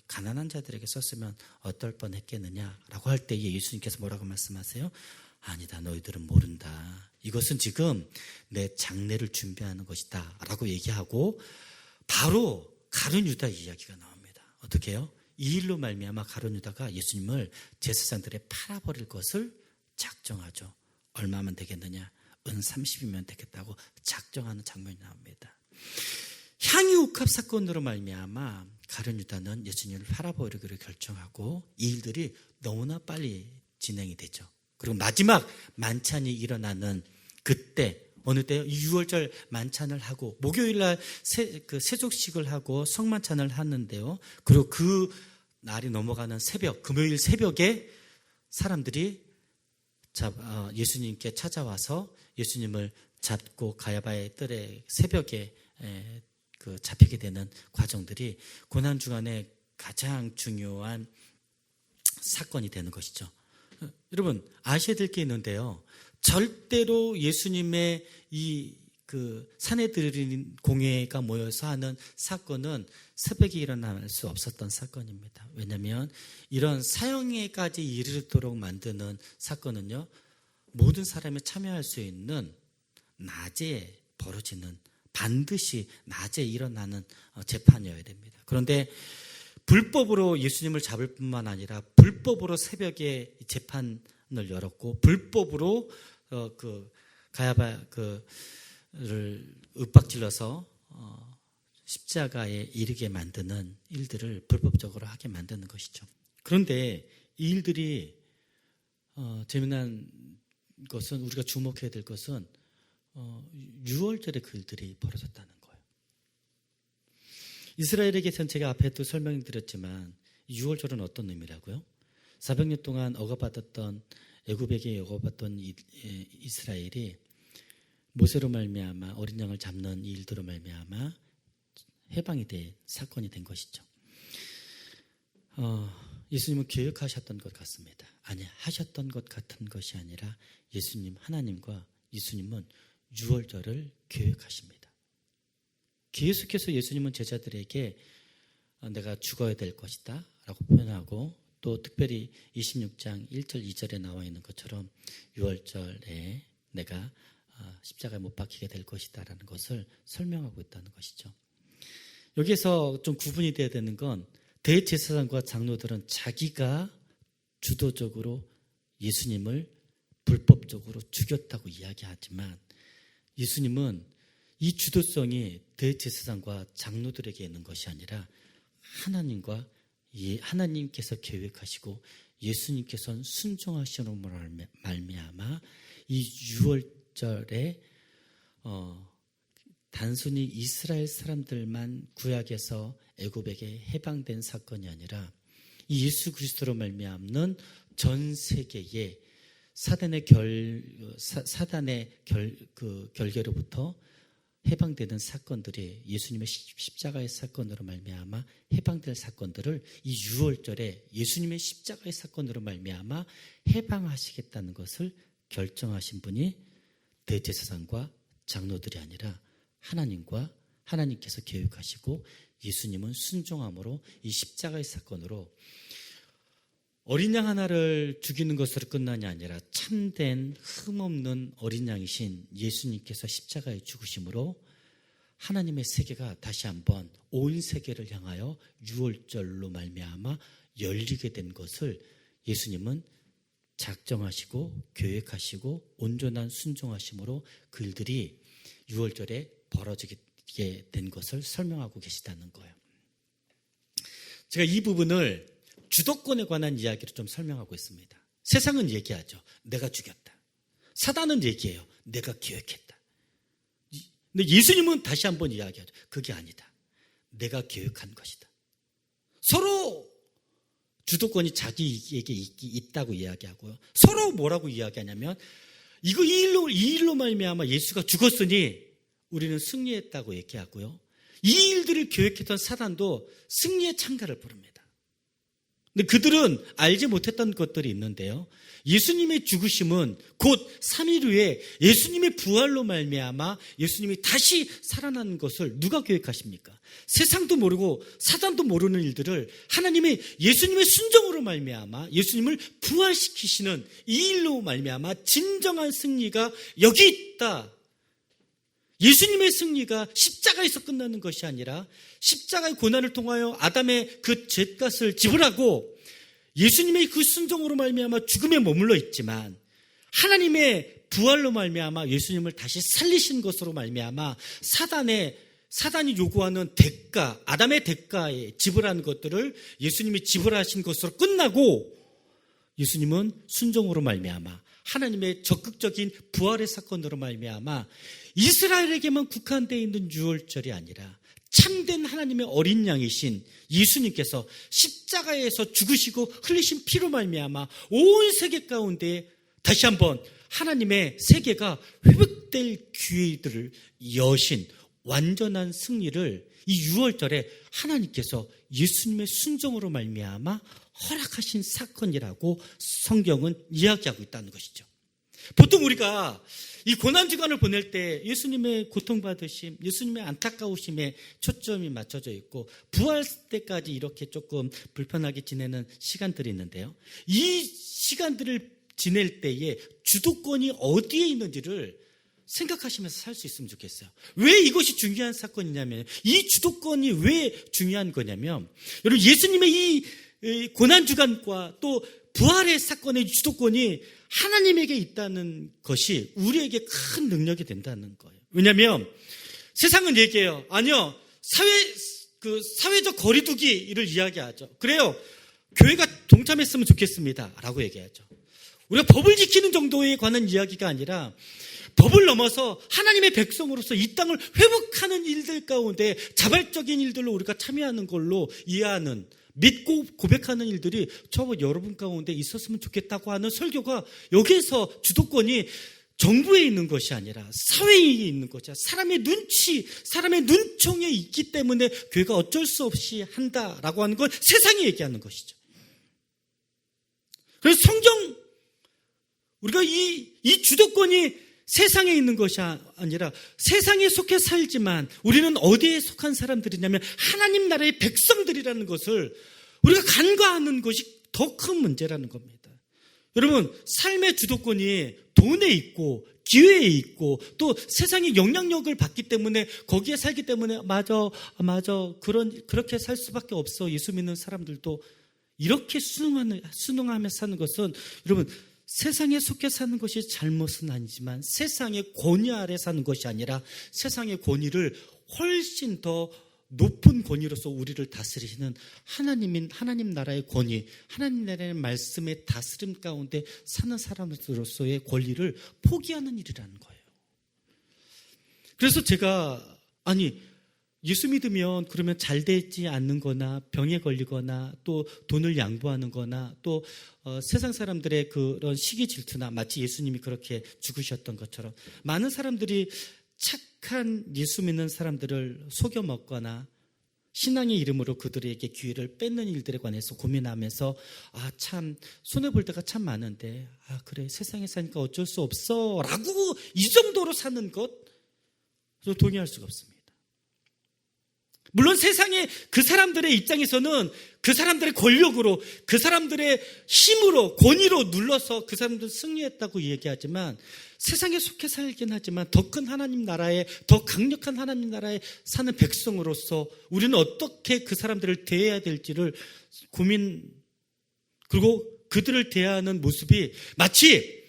가난한 자들에게 썼으면 어떨 뻔했겠느냐라고 할 때에 예수님께서 뭐라고 말씀하세요? 아니다, 너희들은 모른다. 이것은 지금 내 장례를 준비하는 것이다 라고 얘기하고 바로 가룟 유다 이야기가 나옵니다. 어떻게 해요? 이 일로 말미암아 가룟 유다가 예수님을 제사장들에 팔아버릴 것을 작정하죠. 얼마면 되겠느냐? 은 30이면 되겠다고 작정하는 장면이 나옵니다. 향유옥합 사건으로 말미암아 가룟 유다는 예수님을 팔아버리기로 결정하고 이 일들이 너무나 빨리 진행이 되죠. 그리고 마지막 만찬이 일어나는 그때 어느 때요? 6월절 만찬을 하고 목요일날 세족식을 하고 성만찬을 하는데요. 그리고 그 날이 넘어가는 새벽, 금요일 새벽에 사람들이 예수님께 찾아와서 예수님을 잡고 가야바의 뜰에 새벽에 잡히게 되는 과정들이 고난주간의 가장 중요한 사건이 되는 것이죠. 여러분 아셔야 될 게 있는데요. 절대로 예수님의 산에 들린 공회가 모여서 하는 사건은 새벽에 일어날 수 없었던 사건입니다. 왜냐하면 이런 사형에까지 이르도록 만드는 사건은요, 모든 사람이 참여할 수 있는 낮에 벌어지는 반드시 낮에 일어나는 재판이어야 됩니다. 그런데 불법으로 예수님을 잡을 뿐만 아니라 불법으로 새벽에 재판을 열었고 불법으로 가야바를 윽박질러서 십자가에 이르게 만드는 일들을 불법적으로 하게 만드는 것이죠. 그런데 이 일들이 재미난 것은 우리가 주목해야 될 것은 6월절에 그 일들이 벌어졌다는 거예요. 이스라엘에게선 제가 앞에도 설명드렸지만 6월절은 어떤 의미라고요? 400년 동안 억압받았던 애굽에게 억압받던 이스라엘이 모세로 말미암아 어린 양을 잡는 이 일들로 말미암아 해방이 된 사건이 된 것이죠. 예수님은 계획하셨던 것 같습니다. 아니, 하셨던 것 같은 것이 아니라 예수님, 하나님과 예수님은 6월절을 계획하십니다. 계속해서 예수님은 제자들에게 내가 죽어야 될 것이다 라고 표현하고 또 특별히 26장 1절 2절에 나와 있는 것처럼 6월절에 내가 십자가에 못 박히게 될 것이다 라는 것을 설명하고 있다는 것이죠. 여기서 좀 구분이 돼야 되는 건 대제사장과 장로들은 자기가 주도적으로 예수님을 불법적으로 죽였다고 이야기하지만 예수님은 이 주도성이 대제사장과 장로들에게 있는 것이 아니라 하나님께서 계획하시고 예수님께서는 순종하시는 말미암아 이 6월절에 단순히 이스라엘 사람들만 구약에서 애굽에게 해방된 사건이 아니라 이 예수 그리스도로 말미암는 전 세계에 사단의 결계로부터 해방되는 사건들이 예수님의 십자가의 사건으로 말미암아 해방될 사건들을 이 6월절에 예수님의 십자가의 사건으로 말미암아 해방하시겠다는 것을 결정하신 분이 대제사장과 장로들이 아니라 하나님께서 계획하시고 예수님은 순종함으로 이 십자가의 사건으로 어린 양 하나를 죽이는 것으로 끝나냐 아니라 참된 흠없는 어린 양이신 예수님께서 십자가에 죽으심으로 하나님의 세계가 다시 한번 온 세계를 향하여 6월절로 말미암아 열리게 된 것을 예수님은 작정하시고 계획하시고 온전한 순종하심으로 그 일들이 6월절에 벌어지게 된 것을 설명하고 계시다는 거예요. 제가 이 부분을 주도권에 관한 이야기로 좀 설명하고 있습니다. 세상은 얘기하죠. 내가 죽였다. 사단은 얘기해요. 내가 계획했다. 근데 예수님은 다시 한번 이야기하죠. 그게 아니다. 내가 계획한 것이다. 서로 주도권이 자기에게 있다고 이야기하고요. 서로 뭐라고 이야기하냐면 이 일로 말미암아 예수가 죽었으니 우리는 승리했다고 얘기하고요. 이 일들을 계획했던 사단도 승리의 찬가를 부릅니다. 근데 그들은 알지 못했던 것들이 있는데요. 예수님의 죽으심은 곧 3일 후에 예수님의 부활로 말미암아 예수님이 다시 살아나는 것을 누가 계획하십니까? 세상도 모르고 사단도 모르는 일들을 하나님의 예수님의 순종으로 말미암아 예수님을 부활시키시는 이 일로 말미암아 진정한 승리가 여기 있다. 예수님의 승리가 십자가에서 끝나는 것이 아니라 십자가의 고난을 통하여 아담의 그 죄값을 지불하고 예수님의 그 순종으로 말미암아 죽음에 머물러 있지만 하나님의 부활로 말미암아 예수님을 다시 살리신 것으로 말미암아 사단이 요구하는 대가, 아담의 대가에 지불하는 것들을 예수님이 지불하신 것으로 끝나고 예수님은 순종으로 말미암아 하나님의 적극적인 부활의 사건으로 말미암아 이스라엘에게만 국한되어 있는 유월절이 아니라 참된 하나님의 어린 양이신 예수님께서 십자가에서 죽으시고 흘리신 피로 말미암아 온 세계 가운데 다시 한번 하나님의 세계가 회복될 기회들을 여신 완전한 승리를 이 유월절에 하나님께서 예수님의 순종으로 말미암아 허락하신 사건이라고 성경은 이야기하고 있다는 것이죠. 보통 우리가 이 고난주간을 보낼 때 예수님의 고통받으심, 예수님의 안타까우심에 초점이 맞춰져 있고 부활 때까지 이렇게 조금 불편하게 지내는 시간들이 있는데요. 이 시간들을 지낼 때에 주도권이 어디에 있는지를 생각하시면서 살 수 있으면 좋겠어요. 왜 이것이 중요한 사건이냐면 이 주도권이 왜 중요한 거냐면 여러분 예수님의 이 고난주간과 또 부활의 사건의 주도권이 하나님에게 있다는 것이 우리에게 큰 능력이 된다는 거예요. 왜냐하면 세상은 얘기해요. 아니요, 사회적 거리두기를 이야기하죠. 그래요, 교회가 동참했으면 좋겠습니다 라고 얘기하죠. 우리가 법을 지키는 정도에 관한 이야기가 아니라 법을 넘어서 하나님의 백성으로서 이 땅을 회복하는 일들 가운데 자발적인 일들로 우리가 참여하는 걸로 이해하는, 믿고 고백하는 일들이 저와 여러분 가운데 있었으면 좋겠다고 하는 설교가 여기에서 주도권이 정부에 있는 것이 아니라 사회에 있는 것이야. 사람의 눈총에 있기 때문에 교회가 어쩔 수 없이 한다라고 하는 건 세상이 얘기하는 것이죠. 그래서 성경, 우리가 이 주도권이 세상에 있는 것이 아니라 세상에 속해 살지만 우리는 어디에 속한 사람들이냐면 하나님 나라의 백성들이라는 것을 우리가 간과하는 것이 더 큰 문제라는 겁니다. 여러분, 삶의 주도권이 돈에 있고 기회에 있고 또 세상의 영향력을 받기 때문에 거기에 살기 때문에 맞아 그렇게 살 수밖에 없어. 예수 믿는 사람들도 이렇게 순응하며 사는 것은 여러분 세상에 속해 사는 것이 잘못은 아니지만 세상의 권위 아래 사는 것이 아니라 세상의 권위를 훨씬 더 높은 권위로서 우리를 다스리시는 하나님 나라의 권위, 하나님 나라의 말씀의 다스림 가운데 사는 사람으로서의 권리를 포기하는 일이라는 거예요. 그래서 제가 예수 믿으면 그러면 잘 되지 않는 거나 병에 걸리거나 또 돈을 양보하는 거나 또 세상 사람들의 그런 시기 질투나 마치 예수님이 그렇게 죽으셨던 것처럼 많은 사람들이 착한 예수 믿는 사람들을 속여 먹거나 신앙의 이름으로 그들에게 기회를 뺏는 일들에 관해서 고민하면서 참 손해볼 때가 참 많은데 그래 세상에 사니까 어쩔 수 없어 라고 이 정도로 사는 것 저는 동의할 수가 없습니다. 물론 세상의 그 사람들의 입장에서는 그 사람들의 권력으로 그 사람들의 힘으로 권위로 눌러서 그 사람들은 승리했다고 얘기하지만 세상에 속해 살긴 하지만 더 큰 하나님 나라에 더 강력한 하나님 나라에 사는 백성으로서 우리는 어떻게 그 사람들을 대해야 될지를 그리고 그들을 대하는 모습이 마치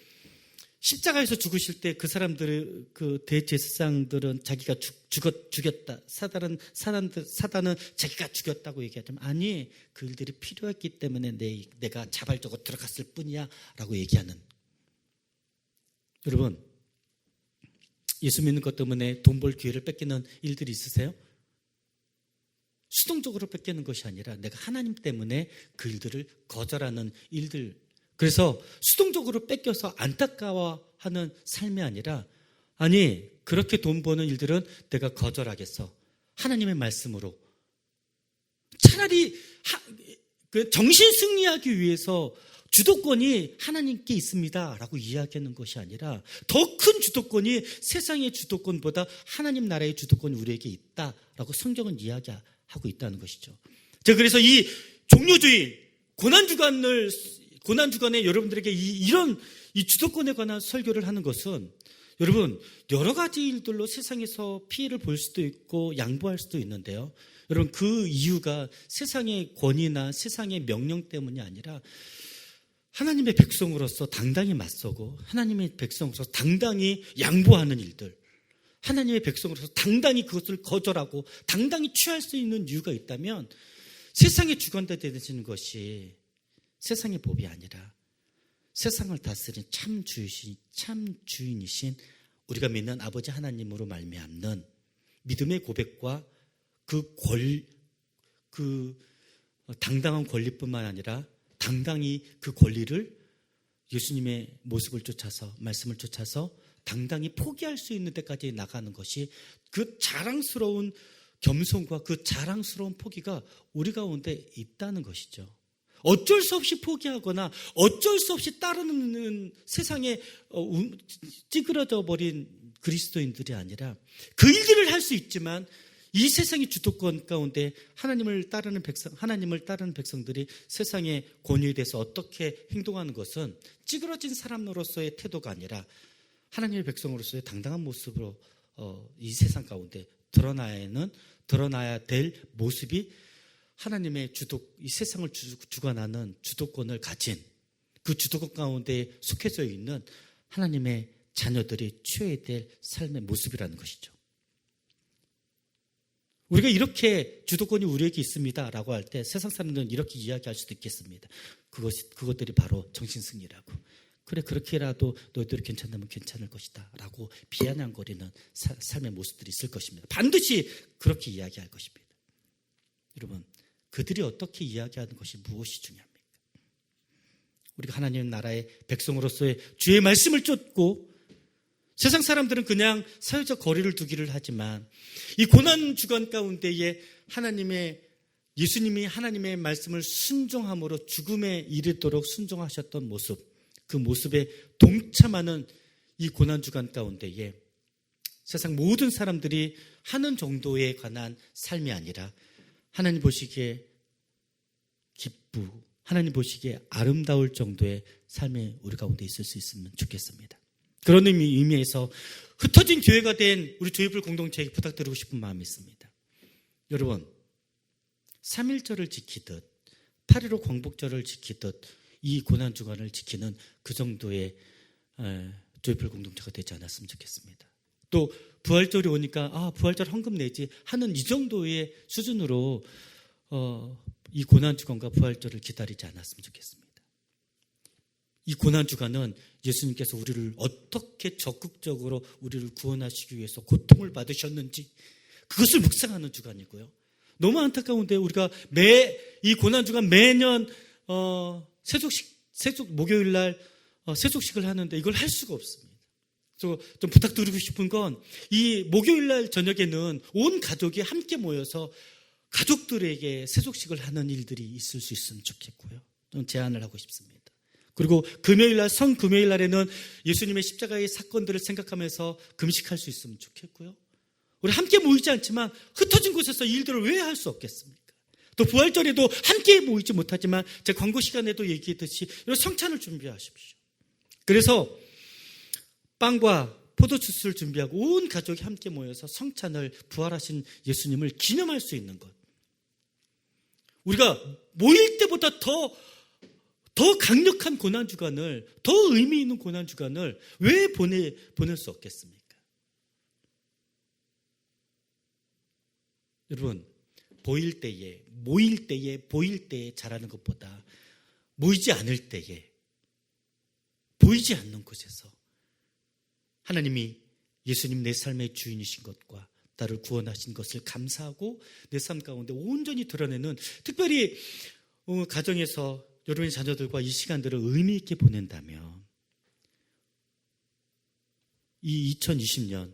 십자가에서 죽으실 때 그 사람들의 그 대제사장들은 자기가 죽였다. 사단은 자기가 죽였다고 얘기하지만 아니 그 일들이 필요했기 때문에 내가 자발적으로 들어갔을 뿐이야 라고 얘기하는. 여러분 예수 믿는 것 때문에 돈 벌 기회를 뺏기는 일들이 있으세요? 수동적으로 뺏기는 것이 아니라 내가 하나님 때문에 그 일들을 거절하는 일들. 그래서 수동적으로 뺏겨서 안타까워하는 삶이 아니라 그렇게 돈 버는 일들은 내가 거절하겠어. 하나님의 말씀으로. 차라리 그 정신 승리하기 위해서 주도권이 하나님께 있습니다라고 이야기하는 것이 아니라 더 큰 주도권이 세상의 주도권보다 하나님 나라의 주도권이 우리에게 있다라고 성경은 이야기하고 있다는 것이죠. 제가 그래서 이 종료주의 고난주간에 여러분들에게 이런 이 주도권에 관한 설교를 하는 것은 여러분 여러 가지 일들로 세상에서 피해를 볼 수도 있고 양보할 수도 있는데요. 여러분 그 이유가 세상의 권위나 세상의 명령 때문이 아니라 하나님의 백성으로서 당당히 맞서고 하나님의 백성으로서 당당히 양보하는 일들, 하나님의 백성으로서 당당히 그것을 거절하고 당당히 취할 수 있는 이유가 있다면 세상에 주관되어지는 것이 세상의 법이 아니라 세상을 다스린 참 주인이신 우리가 믿는 아버지 하나님으로 말미암는 믿음의 고백과 그 당당한 권리뿐만 아니라 당당히 그 권리를 예수님의 모습을 쫓아서 말씀을 쫓아서 당당히 포기할 수 있는 데까지 나가는 것이 그 자랑스러운 겸손과 그 자랑스러운 포기가 우리 가운데 있다는 것이죠. 어쩔 수 없이 포기하거나 어쩔 수 없이 따르는 세상에 찌그러져 버린 그리스도인들이 아니라 그 일들을 할 수 있지만 이 세상의 주도권 가운데 하나님을 따르는 백성들이 세상의 권위에 대해서 어떻게 행동하는 것은 찌그러진 사람으로서의 태도가 아니라 하나님의 백성으로서의 당당한 모습으로 이 세상 가운데 드러나야 될 모습이 하나님의 이 세상을 주관하는 주도권을 가진 그 주도권 가운데 속해져 있는 하나님의 자녀들이 취해야 될 삶의 모습이라는 것이죠. 우리가 이렇게 주도권이 우리에게 있습니다라고 할 때 세상 사람들은 이렇게 이야기할 수도 있겠습니다. 그것들이 바로 정신승리라고. 그래 그렇게라도 너희들이 괜찮다면 괜찮을 것이다 라고 비아냥거리는 삶의 모습들이 있을 것입니다. 반드시 그렇게 이야기할 것입니다. 여러분 그들이 어떻게 이야기하는 것이 무엇이 중요합니까? 우리가 하나님 나라의 백성으로서의 주의 말씀을 쫓고 세상 사람들은 그냥 사회적 거리를 두기를 하지만 이 고난주간 가운데에 예수님이 하나님의 말씀을 순종함으로 죽음에 이르도록 순종하셨던 모습, 그 모습에 동참하는 이 고난주간 가운데에 세상 모든 사람들이 하는 정도에 관한 삶이 아니라 하나님 보시기에 하나님 보시기에 아름다울 정도의 삶이 우리 가운데 있을 수 있으면 좋겠습니다. 그런 의미에서 흩어진 교회가 된 우리 조이풀 공동체에게 부탁드리고 싶은 마음이 있습니다. 여러분 3.1절을 지키듯 8.15 광복절을 지키듯 이 고난주간을 지키는 그 정도의 조이풀 공동체가 되지 않았으면 좋겠습니다. 또 부활절이 오니까 부활절 헌금 내지 하는 이 정도의 수준으로 이 고난주간과 부활절을 기다리지 않았으면 좋겠습니다. 이 고난주간은 예수님께서 우리를 어떻게 적극적으로 우리를 구원하시기 위해서 고통을 받으셨는지 그것을 묵상하는 주간이고요. 너무 안타까운데 우리가 이 고난주간 매년 목요일 날 세족식을 하는데 이걸 할 수가 없습니다. 그래서 좀 부탁드리고 싶은 건 이 목요일 날 저녁에는 온 가족이 함께 모여서 가족들에게 세족식을 하는 일들이 있을 수 있으면 좋겠고요. 좀 제안을 하고 싶습니다. 그리고 금요일 날에는 예수님의 십자가의 사건들을 생각하면서 금식할 수 있으면 좋겠고요. 우리 함께 모이지 않지만 흩어진 곳에서 이 일들을 왜 할 수 없겠습니까? 또 부활절에도 함께 모이지 못하지만 제 광고 시간에도 얘기했듯이 이런 성찬을 준비하십시오. 그래서 빵과 포도주스를 준비하고 온 가족이 함께 모여서 성찬을 부활하신 예수님을 기념할 수 있는 것. 우리가 모일 때보다 더 강력한 고난주간을, 더 의미 있는 고난주간을 왜 보낼 수 없겠습니까? 여러분, 모일 때에 잘하는 것보다 모이지 않을 때에, 보이지 않는 곳에서 하나님이 예수님 내 삶의 주인이신 것과 나를 구원하신 것을 감사하고 내 삶 가운데 온전히 드러내는, 특별히 가정에서 여러분의 자녀들과 이 시간들을 의미 있게 보낸다면 이 2020년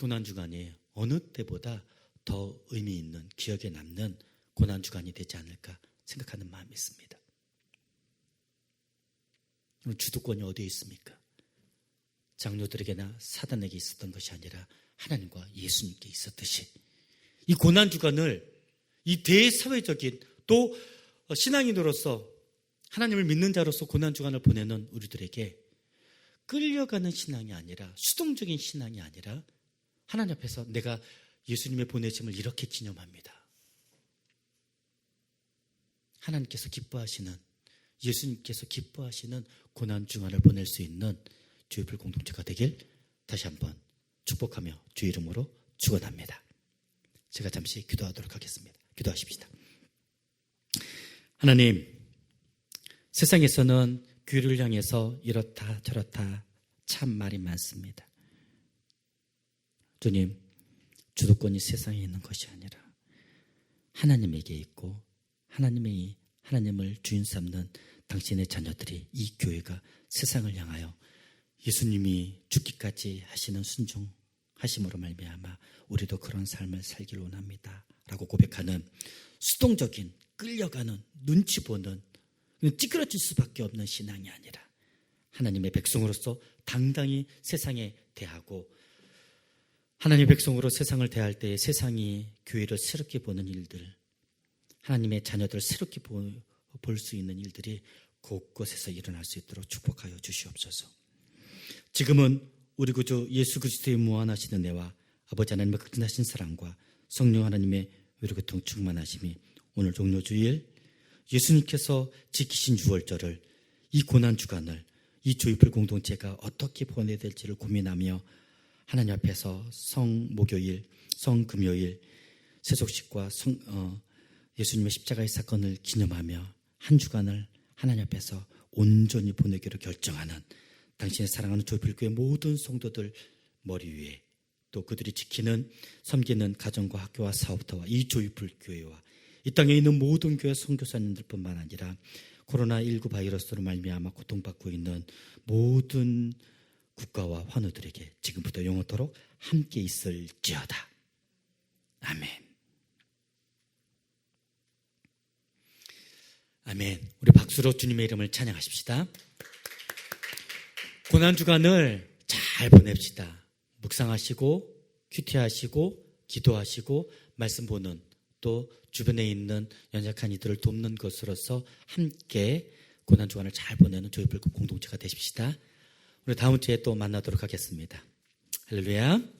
고난주간이 어느 때보다 더 의미 있는, 기억에 남는 고난주간이 되지 않을까 생각하는 마음이 있습니다. 주도권이 어디에 있습니까? 장로들에게나 사단에게 있었던 것이 아니라 하나님과 예수님께 있었듯이 이 고난주간을 이 대사회적인 또 신앙인으로서 하나님을 믿는 자로서 고난주간을 보내는 우리들에게 끌려가는 신앙이 아니라 수동적인 신앙이 아니라 하나님 앞에서 내가 예수님의 보내심을 이렇게 기념합니다. 하나님께서 기뻐하시는, 예수님께서 기뻐하시는 고난주간을 보낼 수 있는 주의풀 공동체가 되길 다시 한번 축복하며 주 이름으로 축원합니다. 제가 잠시 기도하도록 하겠습니다. 기도하십시다. 하나님, 세상에서는 교회를 향해서 이렇다 저렇다 참 말이 많습니다. 주님, 주도권이 세상에 있는 것이 아니라 하나님에게 있고 하나님을 주인 삼는 당신의 자녀들이 이 교회가 세상을 향하여 예수님이 죽기까지 하시는 순종하심으로 말미암아 우리도 그런 삶을 살기를 원합니다 라고 고백하는 수동적인 끌려가는 눈치 보는 찌그러질 수밖에 없는 신앙이 아니라 하나님의 백성으로서 당당히 세상에 대하고 하나님의 백성으로 세상을 대할 때에 세상이 교회를 새롭게 보는 일들, 하나님의 자녀들을 새롭게 볼 수 있는 일들이 곳곳에서 일어날 수 있도록 축복하여 주시옵소서. 지금은 우리 구주 예수 그리스도의 무한하신 은혜와 아버지 하나님의 극진하신 사랑과 성령 하나님의 위로교통 충만하심이 오늘 종료주일 예수님께서 지키신 유월절을 이 고난주간을 이 조이풀 공동체가 어떻게 보내야 될지를 고민하며 하나님 앞에서 성목요일, 성금요일, 세속식과 예수님의 십자가의 사건을 기념하며 한 주간을 하나님 앞에서 온전히 보내기로 결정하는 당신의 사랑하는 조이풀교회 모든 성도들 머리 위에 또 그들이 지키는 섬기는 가정과 학교와 사업터와 이 조이풀교회와 이 땅에 있는 모든 교회 선교사님들뿐만 아니라 코로나19 바이러스로 말미암아 고통받고 있는 모든 국가와 환우들에게 지금부터 영원토록 함께 있을지어다. 아멘. 아멘. 우리 박수로 주님의 이름을 찬양하십시다. 고난주간을 잘 보냅시다. 묵상하시고 큐티하시고 기도하시고 말씀 보는 또 주변에 있는 연약한 이들을 돕는 것으로서 함께 고난주간을 잘 보내는 조이풀 공동체가 되십시다. 우리 다음 주에 또 만나도록 하겠습니다. 할렐루야.